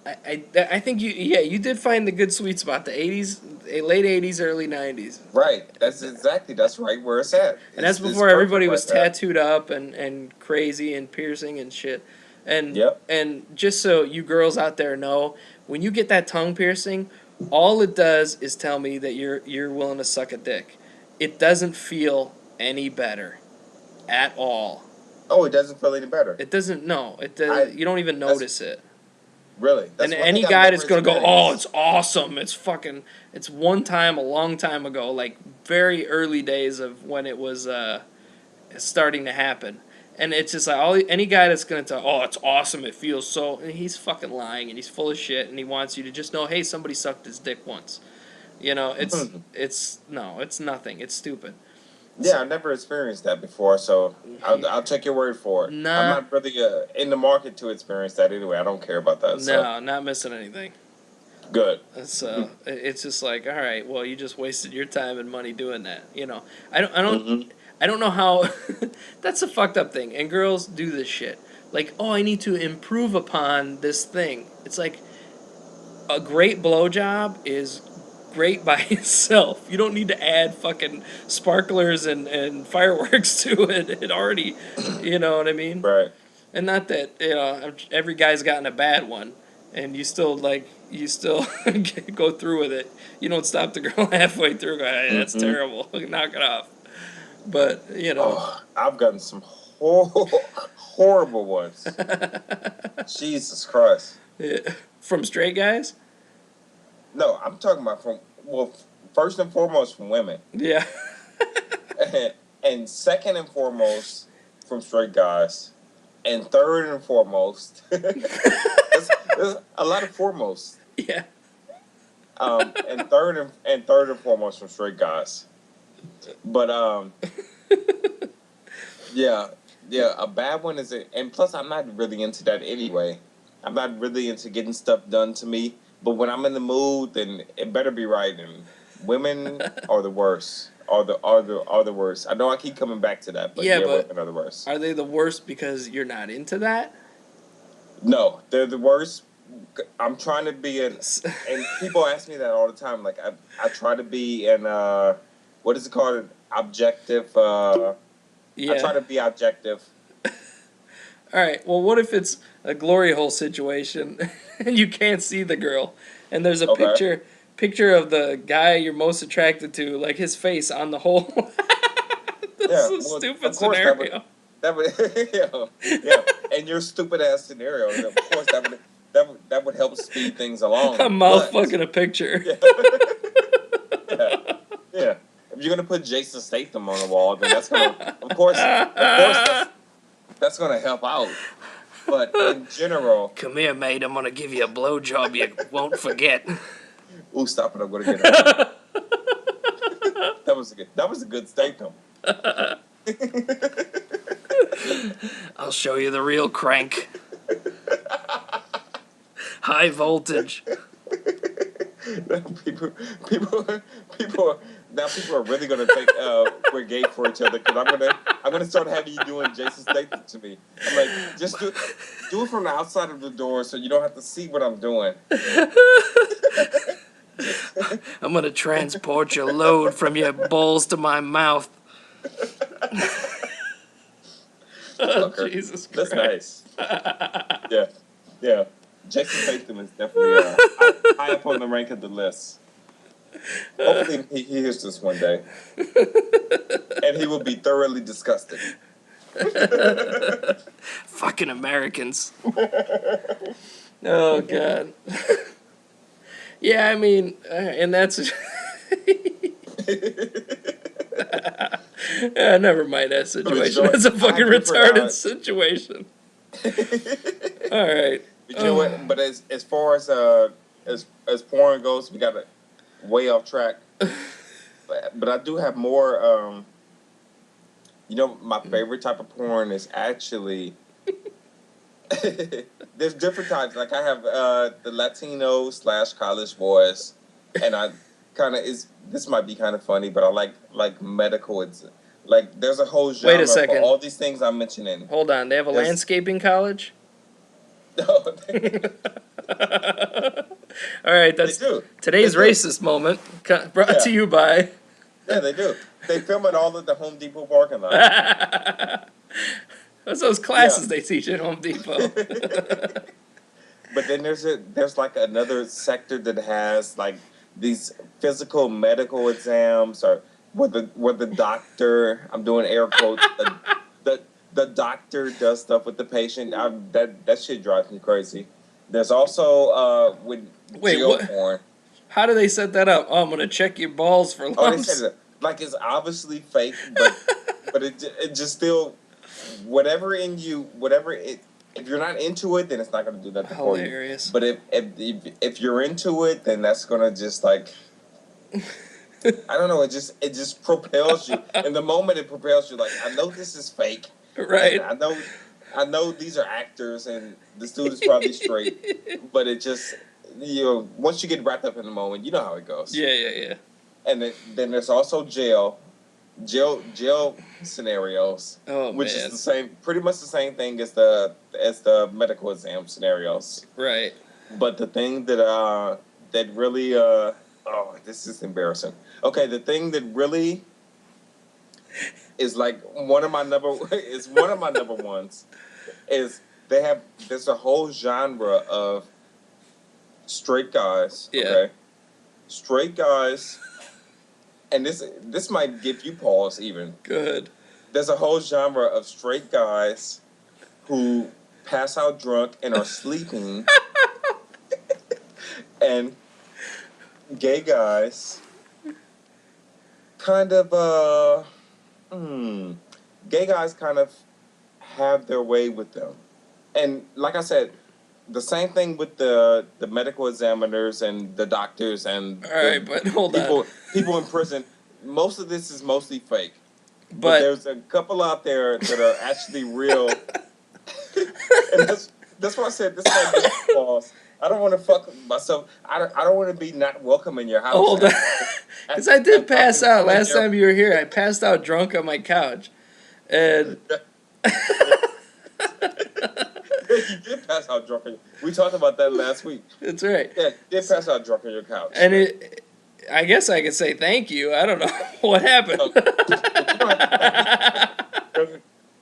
I think you did find the good sweet spot, the late 80s, early 90s. Right. That's right where it's at. And that's before everybody was tattooed up and crazy and piercing and shit. And just so you girls out there know, when you get that tongue piercing, all it does is tell me that you're willing to suck a dick. It doesn't feel any better at all. Oh, it doesn't feel any better. It doesn't. No, it does. You don't even notice it. Really? And any guy that's going to go, oh, it's awesome. It's one time, a long time ago, like very early days of when it was starting to happen. And it's just like, any guy that's going to tell, oh, it's awesome, it feels so, and he's fucking lying, and he's full of shit, and he wants you to just know, hey, somebody sucked his dick once. It's nothing. It's stupid. Yeah, I've never experienced that before, so I'll take your word for it. Nah. I'm not really in the market to experience that anyway. I don't care about that. No, not missing anything. Good. So it's just like, all right, well, you just wasted your time and money doing that. I don't know how. That's a fucked up thing, and girls do this shit. Like, oh, I need to improve upon this thing. It's like a great blowjob is great by itself. You don't need to add fucking sparklers and fireworks to it. It already, you know what I mean? Right. And not that, every guy's gotten a bad one, and you still go through with it. You don't stop the girl halfway through and go, hey, that's terrible. Knock it off. But, I've gotten some horrible ones. Jesus Christ. Yeah. From straight guys? No, I'm talking about first and foremost from women. Yeah. and second and foremost from straight guys. And third and foremost, There's a lot of foremost. Yeah. And third and foremost from straight guys. But yeah, a bad one is and plus I'm not really into that anyway. I'm not really into getting stuff done to me. But when I'm in the mood, then it better be right. And women are the worst. Are the worst. I know I keep coming back to that, but yeah, but women are the worst. Are they the worst because you're not into that? No, they're the worst. I'm trying to be and people ask me that all the time. Like I try to be an what is it called? An objective. Yeah. I try to be objective. All right. Well, what if it's a glory hole situation and you can't see the girl, and there's a picture of the guy you're most attracted to, like his face on the hole. This is a stupid scenario. That would yeah. And your stupid ass scenario. And of course, that would help speed things along. A mouth fucking a picture. Yeah. If you're gonna put Jason Statham on the wall, then that's gonna, of course, that's gonna help out. But in general, come here, mate. I'm gonna give you a blowjob you won't forget. Ooh, stop it! I'm gonna get it. That was a good Statham. I'll show you the real crank. High voltage. People are really gonna think we're gay for each other, because I'm gonna start having you doing Jason Statham to me. I'm like, just do it from the outside of the door so you don't have to see what I'm doing. I'm gonna transport your load from your balls to my mouth. Oh, Jesus Christ. That's nice. Yeah. Jason Statham is definitely high up on the rank of the list. Hopefully he hears this one day. And he will be thoroughly disgusted. Fucking Americans. Oh, God. Yeah, I mean, and that's... never mind that situation. That's a fucking retarded situation. All right. But you know what? But as far as porn goes, we got it way off track. But I do have more. My favorite type of porn is actually. There's different types. Like I have the Latino / college boys, and I kind of this might be kind of funny, but I like medical. It's like there's a whole genre. Wait a second. For all these things I'm mentioning. Hold on, they have a landscaping college. No. All right, that's today's racist moment brought to you by. Yeah, they do. They film it all at the Home Depot parking lot. What's those classes they teach at Home Depot? But then there's like another sector that has like these physical medical exams, or where the doctor, I'm doing air quotes, the doctor does stuff with the patient. That shit drives me crazy. There's also with jail porn. How do they set that up? Oh, I'm gonna check your balls for lumps. Oh, they said like it's obviously fake, but it just still if you're not into it, then it's not gonna do that for you. Hilarious. But if you're into it, then that's gonna just like. I don't know. It just propels you. In the moment, it propels you. Like, I know this is fake. Right. I know these are actors, and this dude is probably straight. But it just, once you get wrapped up in the moment, you know how it goes. Yeah. And then there's also jail scenarios. Oh, which man. is pretty much the same thing as the medical exam scenarios. Right. But the thing that really this is embarrassing. Okay, the thing that really is like one of my number ones is there's a whole genre of straight guys. Yeah. Okay? Straight guys, and this might give you pause even. Good. There's a whole genre of straight guys who pass out drunk and are sleeping, and gay guys kind of gay guys kind of have their way with them. And like I said, the same thing with the medical examiners and the doctors and all right, but hold people on. people in prison. Most of this is mostly fake, but But there's a couple out there that are actually real, and that's why I said this might be false. I don't want to fuck myself. I don't want to be not welcome in your house. hold on, because I did pass out last time you were here. I passed out drunk on my couch, and You did pass out drunk. We talked about that last week. that's right. Yeah, you did pass out drunk on your couch. And I guess I could say thank you. I don't know what happened.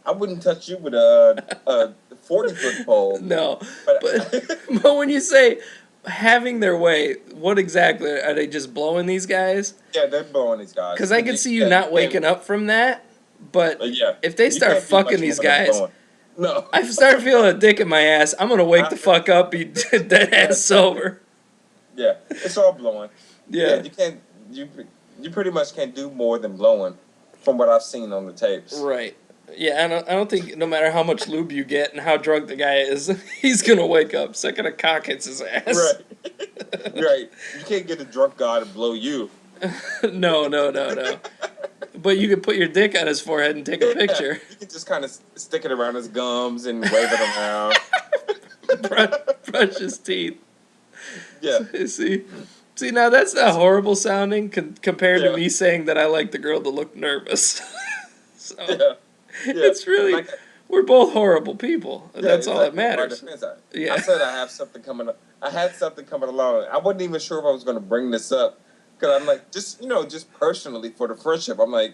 I wouldn't touch you with a 40-foot pole. No, but when you say having their way, what exactly are they just blowing these guys? Yeah, they're blowing these guys. Because I could see you not waking up from that, but yeah, if they start fucking these guys, no, I start feeling a dick in my ass. I'm gonna wake the fuck up, be dead ass sober. Yeah, it's all blowing. Yeah, you can't. You pretty much can't do more than blowing, from what I've seen on the tapes. right. Yeah, I don't think no matter how much lube you get and how drunk the guy is, he's gonna wake up. Second a cock hits his ass. Right. Right. You can't get a drunk guy to blow you. No. But you could put your dick on his forehead and take a picture. You can just kind of stick it around his gums and wave it around. Brush his teeth. Yeah. See, now that's not horrible sounding compared to me saying that I like the girl to look nervous. So it's really, we're both horrible people. That's all that matters. Yeah. I said I have something coming up. I had something coming along. I wasn't even sure if I was going to bring this up. Because I'm like, just personally for the friendship, I'm like,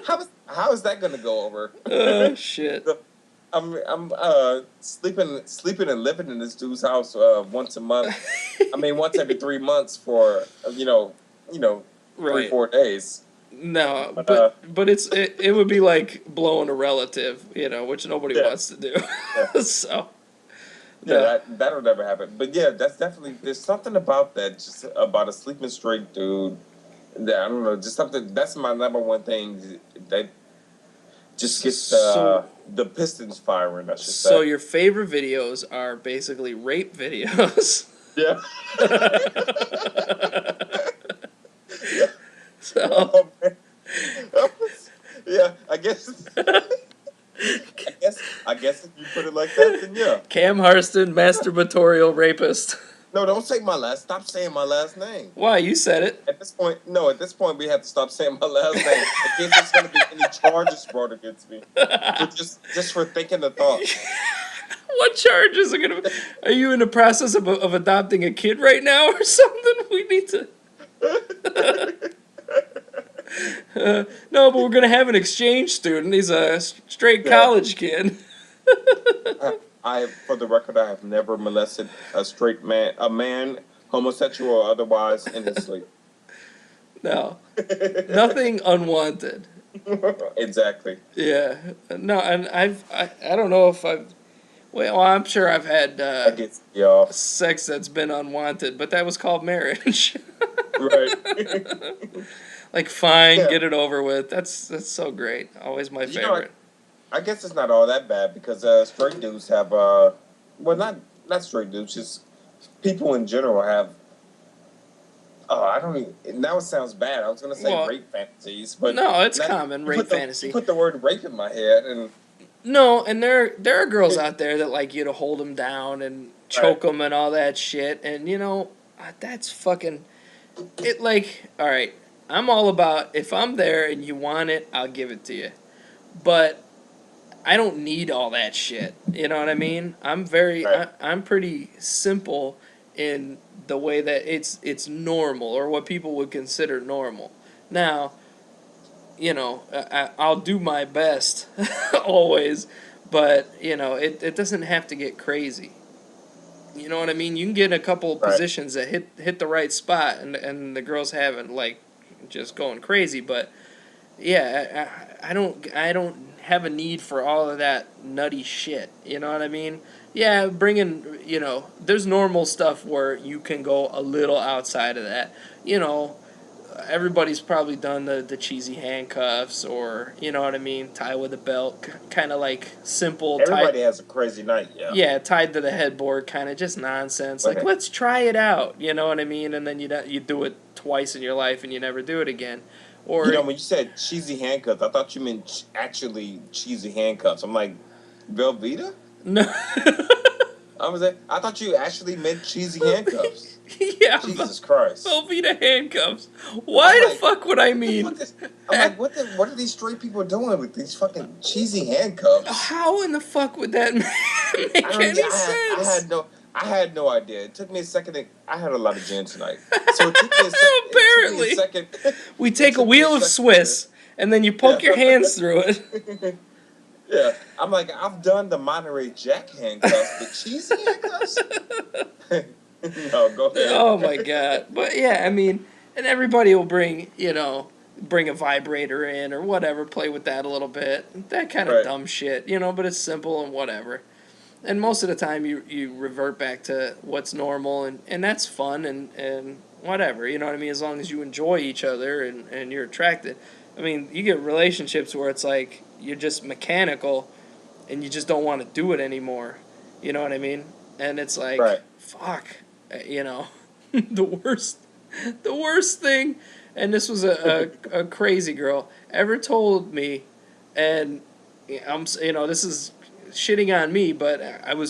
how is that going to go over? Oh, shit. I'm sleeping and living in this dude's house once a month. I mean, once every 3 months for, 3-4 days. No, but it would be like blowing a relative, which nobody wants to do. Yeah. So. Yeah, that'll never happen. But yeah, that's definitely, there's something about that, just about a sleeping straight dude. That, I don't know, just something, that's my number one thing that just gets the pistons firing, I should say. So your favorite videos are basically rape videos. Yeah. Yeah. So. Yeah, I guess. I guess if you put it like that, then yeah. Cam Harston, masturbatorial rapist. No, don't say my last. Stop saying my last name. Why? You said it. At this point, we have to stop saying my last name. In case there's going to be any charges brought against me, just for thinking the thought. What charges are going to be? Are you in the process of adopting a kid right now or something? We need to. No, but we're going to have an exchange student. He's a straight college kid. For the record, I have never molested a man, homosexual or otherwise, in his sleep. No. Nothing unwanted. Exactly. Yeah. No, and I don't know if I'm sure I've had sex that's been unwanted, but that was called marriage. Right. Like, fine, get it over with. That's so great. Always my favorite. I guess it's not all that bad because straight dudes have not straight dudes, just people in general have. I don't even. Now it sounds bad. I was gonna say rape fantasies, but no, it's common rape fantasy. You put the word rape in my head, and no, and there are girls out there that like you to hold them down and choke them and all that shit, and that's fucking. It like all right. I'm all about if I'm there and you want it, I'll give it to you, but I don't need all that shit. You know what I mean? I'm I'm pretty simple in the way that it's normal or what people would consider normal. Now, I'll do my best always, but it doesn't have to get crazy. You know what I mean? You can get in a couple of positions that hit the right spot, and the girls haven't like just going crazy. But yeah, I don't have a need for all of that nutty shit. You know what I mean? Yeah, there's normal stuff where you can go a little outside of that. everybody's probably done the cheesy handcuffs, or you know what I mean, tie with a belt, kind of like simple. Everybody has a crazy night, yeah. Yeah, tied to the headboard, kind of just nonsense. Like, let's try it out, you know what I mean? And then you do it twice in your life and you never do it again. Or when you said cheesy handcuffs, I thought you meant actually cheesy handcuffs. I'm like, Velveeta? No. I thought you actually meant cheesy handcuffs. Yeah. Jesus Christ. Velveeta handcuffs. Why the fuck would I mean? I'm like, what are these straight people doing with these fucking cheesy handcuffs? How in the fuck would that make any sense? I had no idea. It took me a second. I had a lot of gin tonight, so it took me a second. Apparently, we take a wheel of Swiss, and then you poke your hands through it. Yeah, I'm like, I've done the Monterey Jack handcuffs, but cheesy handcuffs? No, go ahead. Oh my god! But yeah, I mean, and everybody will bring a vibrator in or whatever, play with that a little bit, that kind of dumb shit, but it's simple and whatever. And most of the time you revert back to what's normal, and that's fun and whatever, you know what I mean, as long as you enjoy each other and you're attracted. I mean, you get relationships where it's like you're just mechanical and you just don't want to do it anymore, you know what I mean? And it's like, fuck, the worst thing, and this was a crazy girl, ever told me, and this is shitting on me, but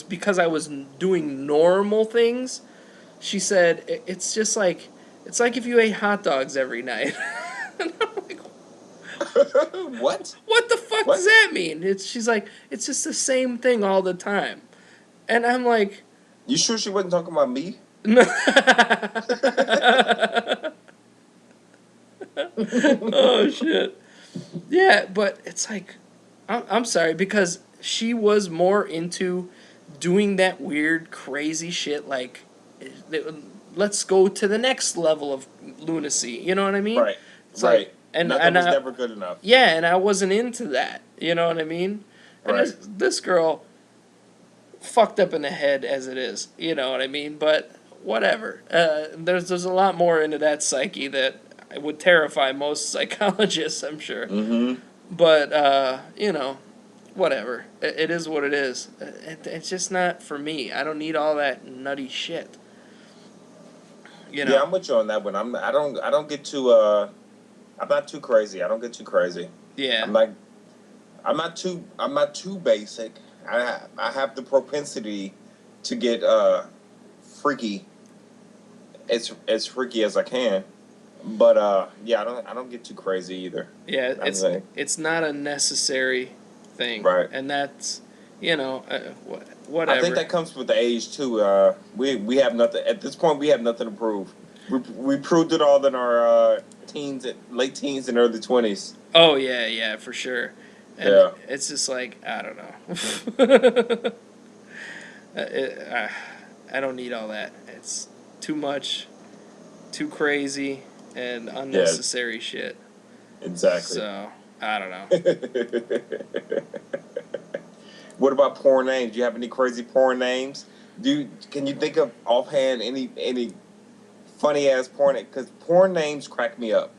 because I was doing normal things, she said, it's like if you ate hot dogs every night. And I'm like, what? What the fuck does that mean? She's like, it's just the same thing all the time. And I'm like, you sure she wasn't talking about me? Oh shit. Yeah, but it's like, I'm sorry, because she was more into doing that weird, crazy shit, like, let's go to the next level of lunacy, you know what I mean? Right, it's like, nothing was never good enough. Yeah, and I wasn't into that, you know what I mean? And this girl fucked up in the head as it is, you know what I mean? But whatever. There's a lot more into that psyche that would terrify most psychologists, I'm sure. Mm-hmm. But, whatever. It is what it is. It's just not for me. I don't need all that nutty shit. Yeah, I'm with you on that one. I don't get too I'm not too crazy. I don't get too crazy. Yeah. I'm not too basic. I have the propensity to get freaky, as freaky as I can. But yeah, I don't get too crazy either. Yeah, it's not a necessary thing. Right. And that's whatever. I think that comes with the age too. We have nothing at this point. We have nothing to prove. We proved it all in our late teens and early 20s. Oh yeah, for sure. And yeah. It's just like, I don't know. I don't need all that. It's too much, too crazy, and unnecessary shit. Exactly. So I don't know. What about porn names? Do you have any crazy porn names? Can you think of offhand any funny ass porn? Because porn names crack me up.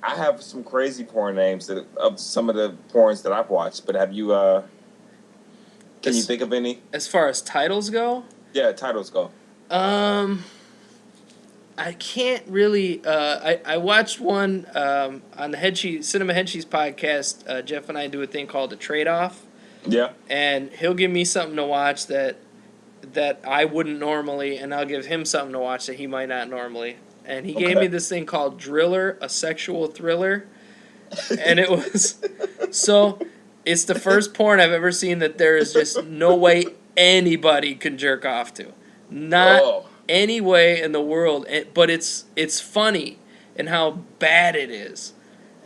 I have some crazy porn names of some of the porns that I've watched. But have you? Can you think of any? As far as titles go? Yeah, titles go. I can't really. I watched one on the Cinema Headsheets podcast. Jeff and I do a thing called the Trade-Off. Yeah. And he'll give me something to watch that I wouldn't normally, and I'll give him something to watch that he might not normally. And he gave me this thing called Driller, a sexual thriller. And it was... So, it's the first porn I've ever seen that there is just no way anybody can jerk off to. Not any way in the world. But it's funny in how bad it is.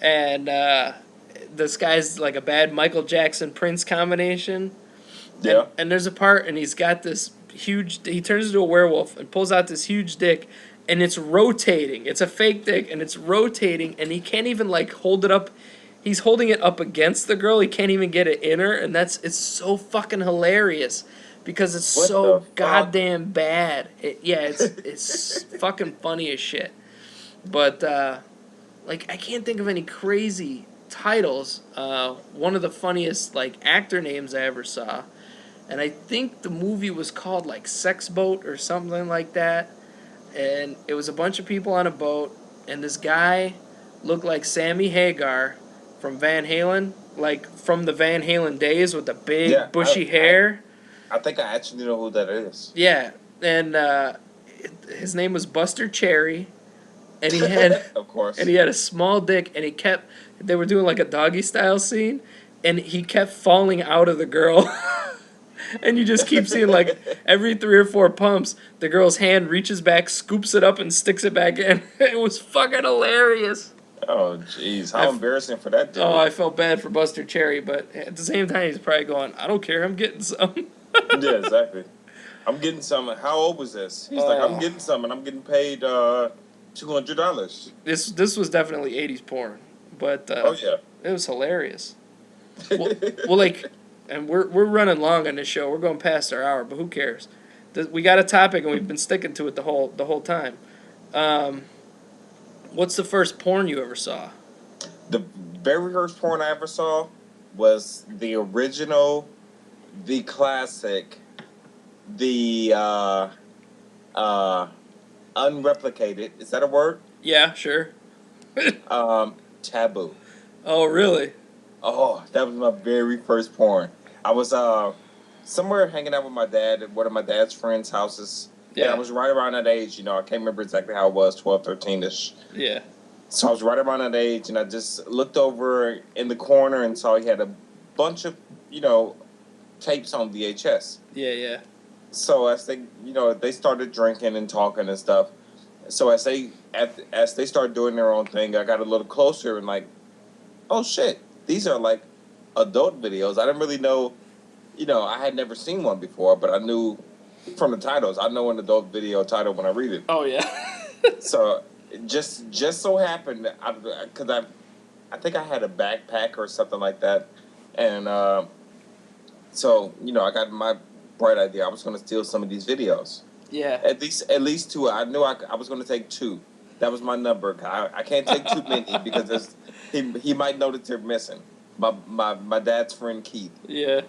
And this guy's like a bad Michael Jackson Prince combination. Yeah. And there's a part, and he's got this huge... He turns into a werewolf and pulls out this huge dick, and it's rotating. It's a fake dick, and it's rotating, and he can't even, hold it up. He's holding it up against the girl. He can't even get it in her, and it's so fucking hilarious because it's so goddamn bad. It's fucking funny as shit. But like I can't think of any crazy titles. One of the funniest like actor names I ever saw, and I think the movie was called like Sex Boat or something like that. And it was a bunch of people on a boat, and this guy looked like Sammy Hagar from Van Halen, like from the Van Halen days with the big bushy hair. I think I actually know who that is. Yeah, and his name was Buster Cherry, and he had of course, and he had a small dick, and they were doing like a doggy style scene, and he kept falling out of the girl. And you just keep seeing, like, every 3 or 4 pumps, the girl's hand reaches back, scoops it up, and sticks it back in. It was fucking hilarious. Oh, jeez. How embarrassing for that dude. Oh, I felt bad for Buster Cherry, but at the same time, he's probably going, I don't care, I'm getting some. Yeah, exactly. I'm getting some. How old was this? He's like, I'm getting some, and I'm getting paid $200. This was definitely 80s porn, but oh, yeah. It was hilarious. well, like... And we're running long on this show. We're going past our hour, but who cares? We got a topic, and we've been sticking to it the whole time. What's the first porn you ever saw? The very first porn I ever saw was the original, the classic, the unreplicated. Is that a word? Yeah, sure. Taboo. Oh, really? Oh, that was my very first porn. I was somewhere hanging out with my dad at one of my dad's friends' houses. Yeah. And I was right around that age, I can't remember exactly how it was, 12, 13-ish. Yeah. So I was right around that age, and I just looked over in the corner and saw he had a bunch of, tapes on VHS. Yeah. So as they, they started drinking and talking and stuff. So as they started doing their own thing, I got a little closer and like, oh shit. These are like adult videos. I didn't really know, I had never seen one before, but I knew from the titles. I know an adult video title when I read it. Oh yeah. So just so happened, because I think I had a backpack or something like that, and so I got my bright idea. I was going to steal some of these videos. Yeah. At least 2. I knew I was going to take 2. That was my number. I can't take too many because he might know that they're missing. My dad's friend Keith. Yeah.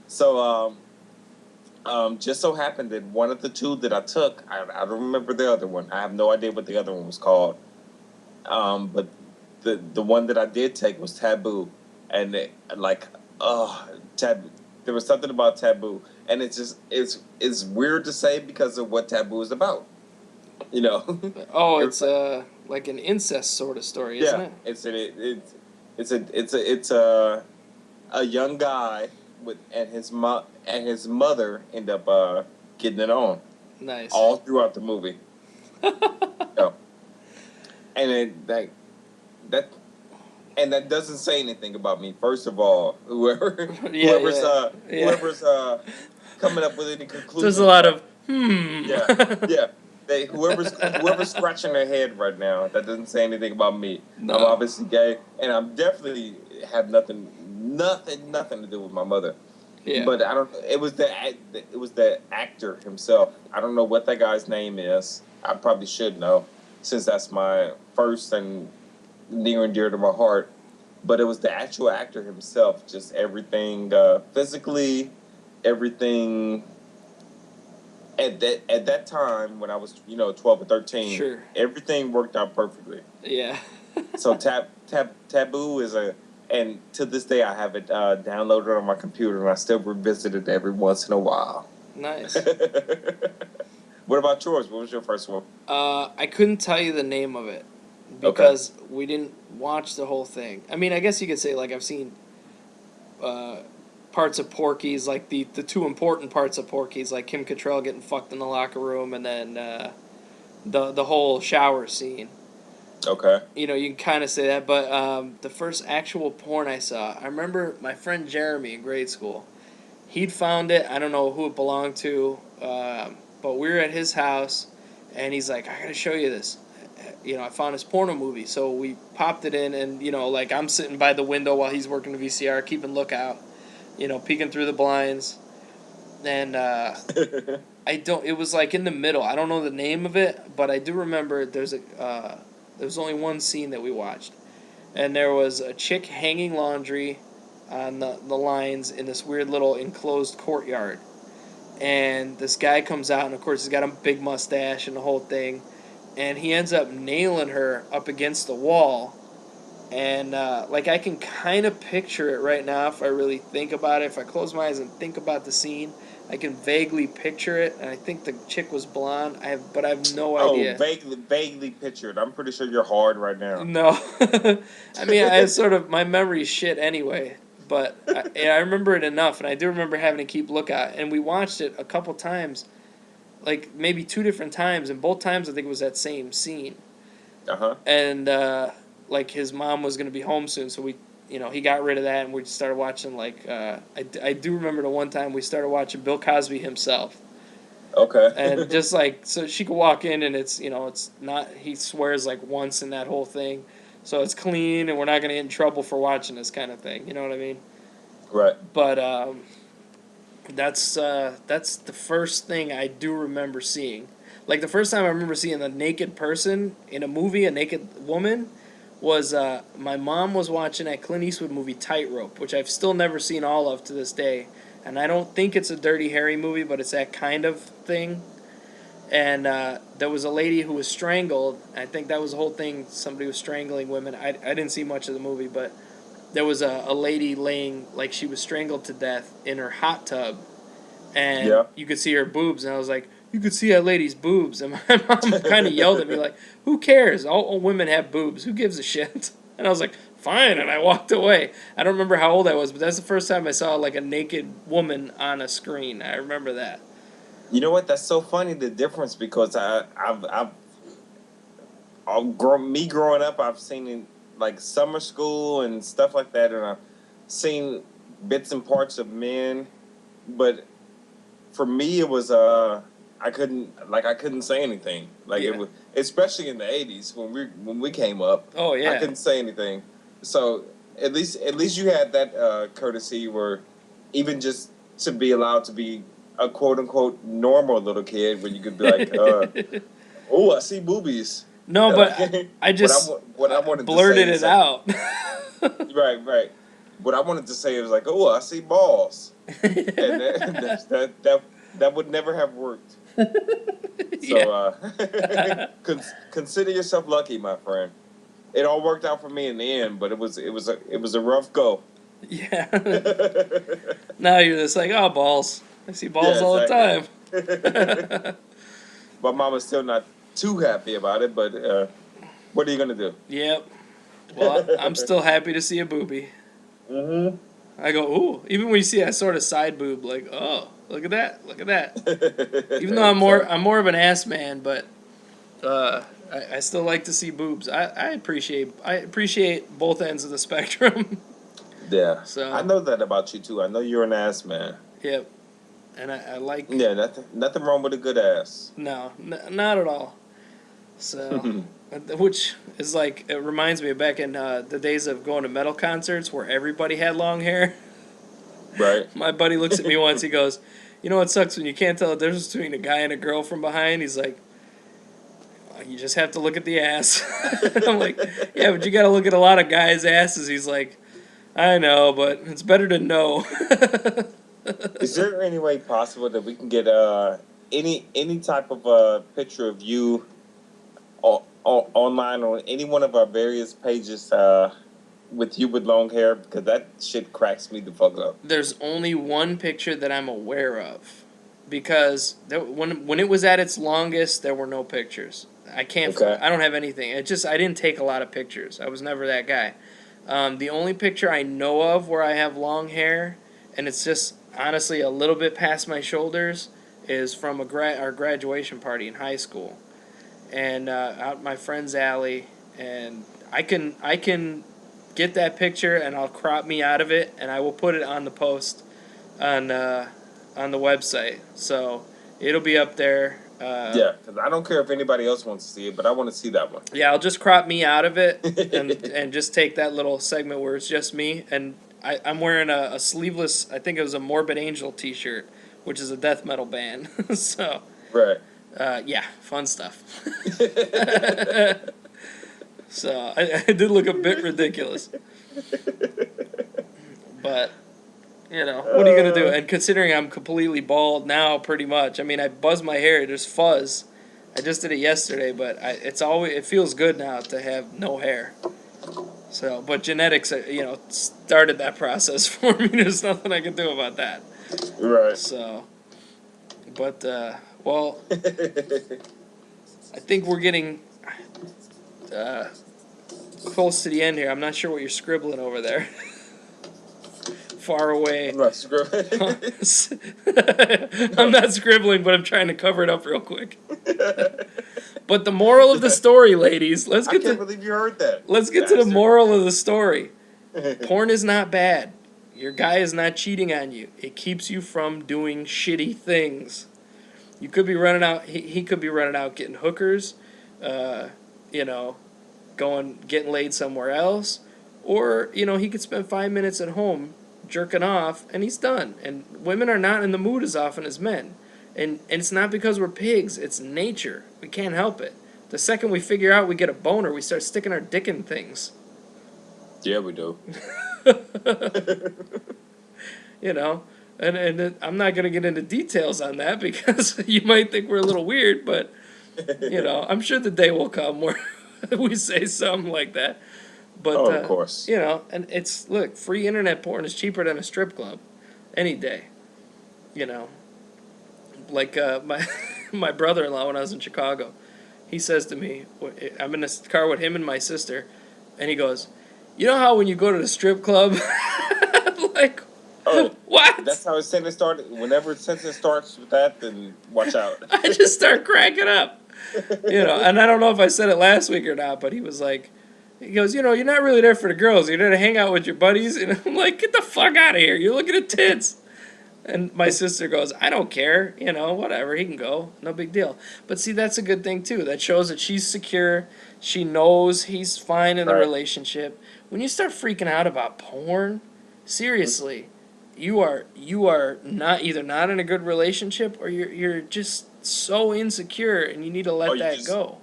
So just so happened that one of the 2 that I took, I don't remember the other one. I have no idea what the other one was called. But the one that I did take was Taboo, and Taboo. There was something about Taboo, and it's weird to say because of what Taboo is about. Oh, it's like an incest sort of story, isn't it? It's a young guy and his mother end up getting it on. Nice. All throughout the movie. And that doesn't say anything about me. First of all, whoever's coming up with any conclusions. There's a lot of Yeah. Whoever's scratching their head right now, that doesn't say anything about me. No. I'm obviously gay, and I'm definitely have nothing to do with my mother. Yeah. But I don't. It was the actor himself. I don't know what that guy's name is. I probably should know, since that's my first and near and dear to my heart. But it was the actual actor himself. Just everything physically, everything. At that time, when I was 12 or 13, sure, everything worked out perfectly. Yeah. So Taboo is and to this day I have it downloaded on my computer, and I still revisit it every once in a while. Nice. What about yours? What was your first one? I couldn't tell you the name of it because we didn't watch the whole thing. I mean, I guess you could say like I've seen parts of Porky's, like the 2 important parts of Porky's, like Kim Cattrall getting fucked in the locker room, and then the whole shower scene. Okay. You can kind of say that, but the first actual porn I saw, I remember my friend Jeremy in grade school. He'd found it. I don't know who it belonged to, but we were at his house, and he's like, I gotta show you this. I found his porno movie, so we popped it in, and, like, I'm sitting by the window while he's working the VCR, keeping lookout, peeking through the blinds, and, it was, like, in the middle. I don't know the name of it, but I do remember there's There was only one scene that we watched. And there was a chick hanging laundry on the lines in this weird little enclosed courtyard. And this guy comes out, and of course he's got a big mustache and the whole thing. And he ends up nailing her up against the wall. And, I can kind of picture it right now if I really think about it. If I close my eyes and think about the scene, I can vaguely picture it. And I think the chick was blonde, but I have no idea. Oh, vaguely pictured. I'm pretty sure you're hard right now. No. I mean, my memory's shit anyway. But I remember it enough, and I do remember having to keep lookout. And we watched it a couple times, like maybe 2 different times, and both times I think it was that same scene. Uh-huh. And, his mom was going to be home soon, so he got rid of that, and we started watching, I do remember the one time we started watching Bill Cosby himself. Okay. And just, so she could walk in, and it's not, he swears, once in that whole thing. So it's clean, and we're not going to get in trouble for watching this kind of thing. You know what I mean? Right. But that's the first thing I do remember seeing. Like, the first time I remember seeing a naked person in a movie, a naked woman, was my mom was watching that Clint Eastwood movie Tightrope, which I've still never seen all of to this day. And I don't think it's a Dirty Harry movie, but it's that kind of thing. And there was a lady who was strangled. I think that was the whole thing. Somebody was strangling women. I didn't see much of the movie, but there was a lady laying, like she was strangled to death in her hot tub. And you could see her boobs. And I was like, you could see that lady's boobs. And my mom kind of yelled at me like, who cares? All women have boobs. Who gives a shit? And I was like, fine. And I walked away. I don't remember how old I was, but that's the first time I saw a naked woman on a screen. I remember that. You know what? That's so funny, the difference, because growing up, I've seen in summer school and stuff like that, and I've seen bits and parts of men, but for me it was I couldn't say anything. It was, especially in the 80s when we came up. Oh yeah. I couldn't say anything. So at least you had that courtesy where even just to be allowed to be a quote-unquote normal little kid where you could be like, oh, I see boobies. No, but I just what I wanted blurted to say it out. Right. What I wanted to say was like, oh, I see balls. And that would never have worked. So consider yourself lucky, my friend. It all worked out for me in the end, but it was a rough go. Yeah. Now you're just like, oh, balls. I see balls all the time. My mama's still not too happy about it, but what are you gonna do? Yep. Well, I'm still happy to see a boobie. Mm-hmm. I go, ooh. Even when you see that sort of side boob, like, oh, look at that. Even though I'm more of an ass man, but I still like to see boobs. I appreciate both ends of the spectrum. Yeah. So I know that about you too. I know you're an ass man. Yep. And I like. Yeah, nothing wrong with a good ass. No, not at all. So, which is it reminds me of back in the days of going to metal concerts where everybody had long hair. Right. My buddy looks at me once. He goes, "You know what sucks when you can't tell the difference between a guy and a girl from behind?" He's like, "You just have to look at the ass." I'm like, "Yeah, but you got to look at a lot of guys' asses." He's like, "I know, but it's better to know." Is there any way possible that we can get any type of picture of you online on any one of our various pages with you with long hair? Because that shit cracks me the fuck up. There's only one picture that I'm aware of, because when it was at its longest, there were no pictures. I can't. Okay. I don't have anything. I didn't take a lot of pictures. I was never that guy. The only picture I know of where I have long hair, and it's just honestly a little bit past my shoulders, is from our graduation party in high school, and out my friend's alley, and I can get that picture and I'll crop me out of it and I will put it on the post on the website, so it'll be up there. Yeah, because I don't care if anybody else wants to see it, but I want to see that one. Yeah, I'll just crop me out of it and just take that little segment where it's just me, and I'm wearing a sleeveless, I think it was a Morbid Angel t-shirt, which is a death metal band. So, right. Yeah, fun stuff. So I did look a bit ridiculous. But, you know, what are you going to do? And considering I'm completely bald now, pretty much. I mean, I buzz my hair. There's fuzz. I just did it yesterday, but it feels good now to have no hair. So, but genetics, you know, started that process for me. There's nothing I can do about that. Right. So, but, well, I think we're getting close to the end here. I'm not sure what you're scribbling over there. Far away. I'm not scribbling. I'm not scribbling, but I'm trying to cover it up real quick. But the moral of the story, ladies, I can't believe you heard that. Let's get to the moral of the story. Porn is not bad. Your guy is not cheating on you. It keeps you from doing shitty things. You could be running out. He could be running out getting hookers, you know, getting laid somewhere else, or you know he could spend 5 minutes at home jerking off and he's done. And women are not in the mood as often as men. And it's not because we're pigs. It's nature. We can't help it. The second we figure out we get a boner, we start sticking our dick in things. Yeah, we do. You know, and I'm not going to get into details on that because you might think we're a little weird, but, you know, I'm sure the day will come where we say something like that. But, of course. You know, and look, free internet porn is cheaper than a strip club any day, you know. Like my brother-in-law when I was in Chicago, he says to me, I'm in a car with him and my sister, and he goes, you know how when you go to the strip club, like, what? That's how his sentence started. Whenever a sentence starts with that, then watch out. I just start cracking up, you know. And I don't know if I said it last week or not, but he was like, he goes, you know, you're not really there for the girls. You're there to hang out with your buddies. And I'm like, get the fuck out of here. You're looking at tits. And my sister goes, I don't care, you know, whatever, he can go, no big deal. But see, that's a good thing, too. That shows that she's secure, she knows he's fine in the relationship. When you start freaking out about porn, seriously, you are not in a good relationship, or you're just so insecure, and you need to let that go.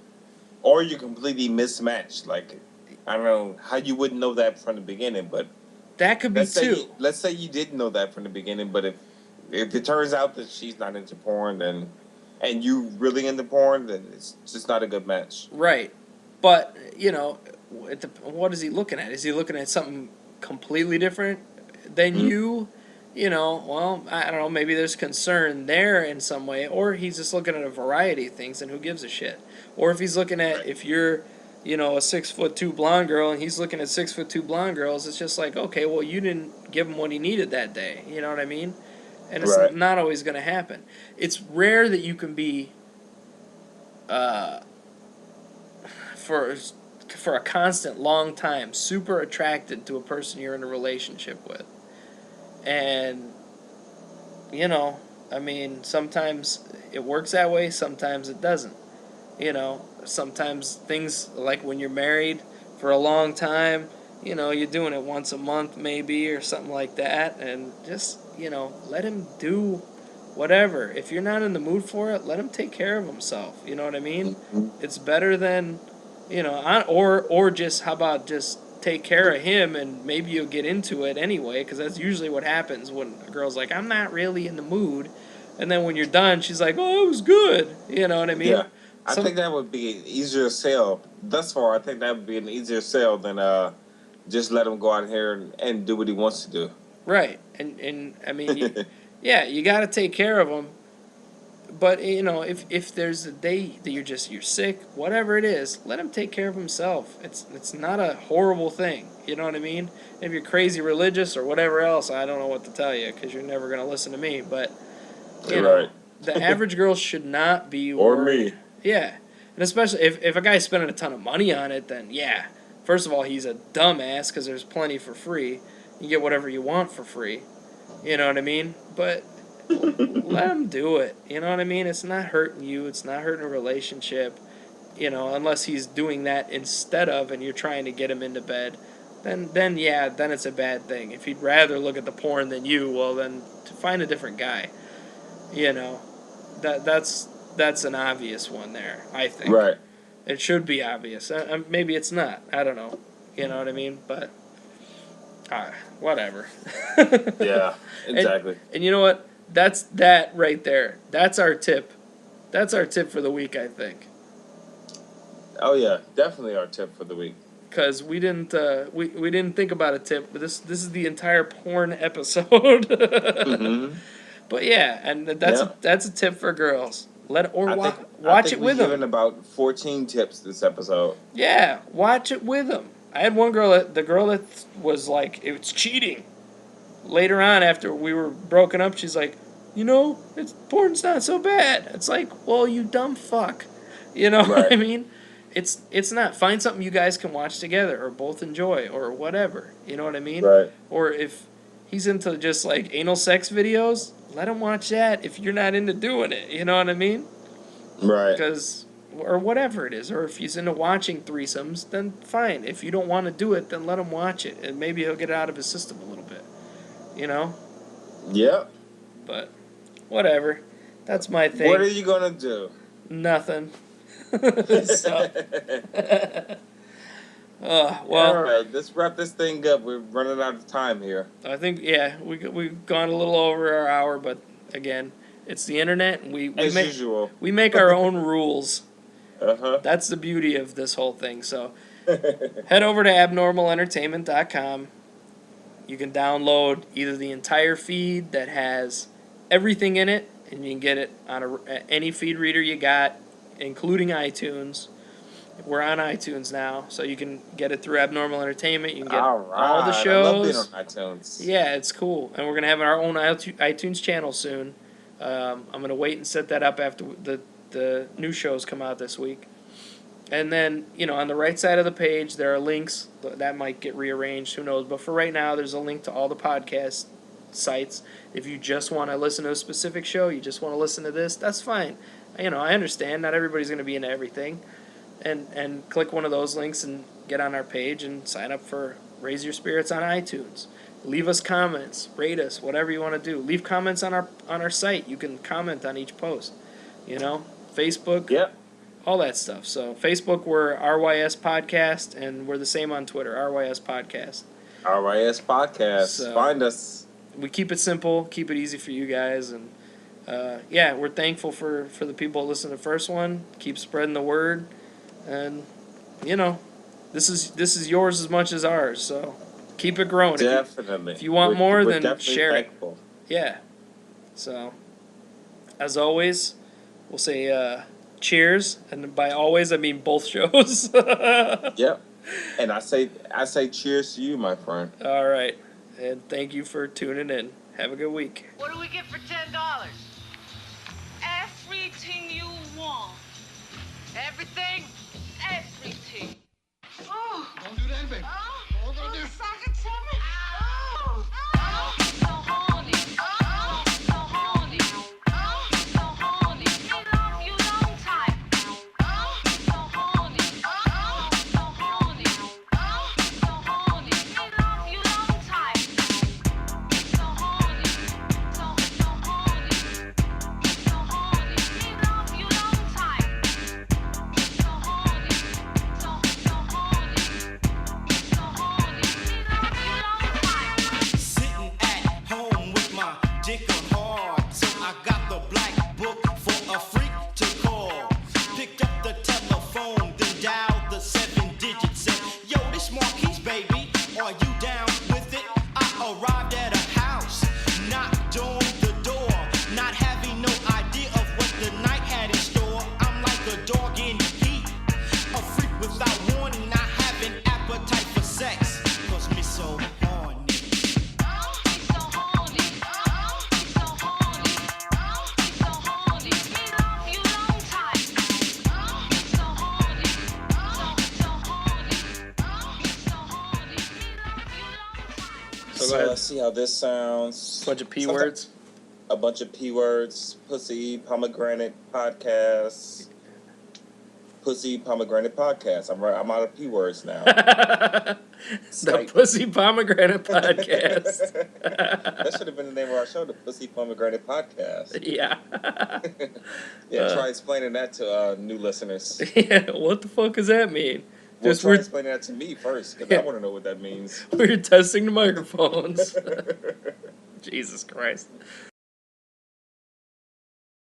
Or you're completely mismatched. Like, I don't know how you wouldn't know that from the beginning, but that could be too. Let's say you didn't know that from the beginning, but if it turns out that she's not into porn, and you really into porn, then it's just not a good match. Right. But, you know, what is he looking at? Is he looking at something completely different than you? You know, well, I don't know, maybe there's concern there in some way, or he's just looking at a variety of things, and who gives a shit? Or if he's looking at, if you're, you know, a 6'2" blonde girl, and he's looking at 6'2" blonde girls, it's just like, okay, well, you didn't give him what he needed that day. You know what I mean? And it's not always going to happen. It's rare that you can be, for a constant, long time, super attracted to a person you're in a relationship with. And, you know, I mean, sometimes it works that way, sometimes it doesn't. You know, sometimes things, like when you're married for a long time, you know, you're doing it once a month maybe or something like that, and just, you know, let him do whatever. If you're not in the mood for it, let him take care of himself. You know what I mean? It's better than, you know, or just, how about just take care of him and maybe you'll get into it anyway, because that's usually what happens when a girl's like, I'm not really in the mood, and then when you're done, she's like, oh, it was good. You know what I mean? Yeah. I think that would be an easier sell. Thus far, I think that would be an easier sell than just let him go out here and do what he wants to do. Right. And I mean, you got to take care of him. But, you know, if there's a day that you're sick, whatever it is, let him take care of himself. It's not a horrible thing. You know what I mean? If you're crazy religious or whatever else, I don't know what to tell you, because you're never going to listen to me. But, you know, the average girl should not be worried. Or me. Yeah. And especially if a guy's spending a ton of money on it, then yeah. First of all, he's a dumbass, because there's plenty for free. You get whatever you want for free. You know what I mean? But let him do it. You know what I mean? It's not hurting you. It's not hurting a relationship. You know, unless he's doing that instead of, and you're trying to get him into bed, then it's a bad thing. If he'd rather look at the porn than you, well, then to find a different guy. You know, that's an obvious one there, I think. Right. It should be obvious. Maybe it's not. I don't know. You know what I mean? But whatever. Yeah, exactly. And you know what? That's that right there. That's our tip. That's our tip for the week, I think. Oh yeah, definitely our tip for the week. Because we didn't think about a tip, but this is the entire porn episode. Mm-hmm. But yeah, and that's a tip for girls. Watch it with them. We've given about 14 tips this episode. Yeah, watch it with them. I had one girl, the girl that was like, it's cheating. Later on, after we were broken up, she's like, porn's not so bad. It's like, well, you dumb fuck. You know what I mean? It's not. Find something you guys can watch together or both enjoy or whatever. You know what I mean? Right. Or if he's into just like anal sex videos, let him watch that if you're not into doing it. You know what I mean? Right. Or whatever it is. Or if he's into watching threesomes, then fine. If you don't want to do it, then let him watch it. And maybe he'll get it out of his system a little bit. You know? Yep. But whatever. That's my thing. What are you going to do? Nothing. Well, all right, let's wrap this thing up. We're running out of time here. I think, we've gone a little over our hour, but again, it's the internet, and usual. We make our own rules. Uh-huh. That's the beauty of this whole thing. So head over to abnormalentertainment.com. You can download either the entire feed that has everything in it, and you can get it on any feed reader you got, including iTunes. We're on iTunes now, so you can get it through Abnormal Entertainment. You can get all the shows. I love being on iTunes. Yeah, it's cool. And we're going to have our own iTunes channel soon. I'm going to wait and set that up after the new shows come out this week. And then, on the right side of the page, there are links. That might get rearranged, who knows. But for right now, there's a link to all the podcast sites. If you just want to listen to a specific show, you just want to listen to this, that's fine. I understand. Not everybody's going to be into everything. And click one of those links and get on our page and sign up for Raise Your Spirits on iTunes. Leave us comments, rate us, whatever you want to do. Leave comments on our site. You can comment on each post. Facebook. Yep. All that stuff. So Facebook, we're RYS Podcast, and we're the same on Twitter, RYS Podcast. RYS Podcast. So, find us. We keep it simple, keep it easy for you guys, and we're thankful for the people that listen to the first one. Keep spreading the word. And this is yours as much as ours, so keep it growing. Definitely. If you want more, we're then share thankful. it. Yeah. So, as always, we'll say cheers, and by always I mean both shows. Yep. And I say cheers to you, my friend. All right, and thank you for tuning in. Have a good week. What do we get for $10? Everything you want. Everything. Everything. Oh. Don't do that, baby. Oh. What gonna do? Suck it to me. Oh. Oh. So horny. Oh. So horny. Oh. So horny. Me love you long time. Oh. So horny. Oh. So horny. Oh. So horny. Me love you long time. So horny. So horny. So horny. Me love you long time. So horny. So horny. So horny. Me love you long time. Sitting at home with my dick on hard, so I got the black book for a freak to call. Picked up the telephone, then dialed the 7 digits. Said, yo, this Marquise, baby, are you down with it? I arrived at a house, knocked on the door, not having no idea of what the night had in store. I'm like a dog in heat, a freak without warning, not having appetite for sex, 'cause me so horny. Oh, he's so horny. Oh, he's so horny. Oh, he's so horny. Me love you long time. Oh, he's so horny. Oh, so horny. Oh, he's so horny. Me love you long time. So go ahead. Let's see how this sounds. Bunch of P words. A bunch of P words. Pussy, pomegranate, podcast. Pussy Pomegranate Podcast. I'm out of P words now. The Skype. Pussy Pomegranate Podcast. That should have been the name of our show, the Pussy Pomegranate Podcast. Yeah. Yeah, try explaining that to new listeners. Yeah, what the fuck does that mean? Well, Just try we're, explaining that to me first, because I want to know what that means. we're testing the microphones. Jesus Christ.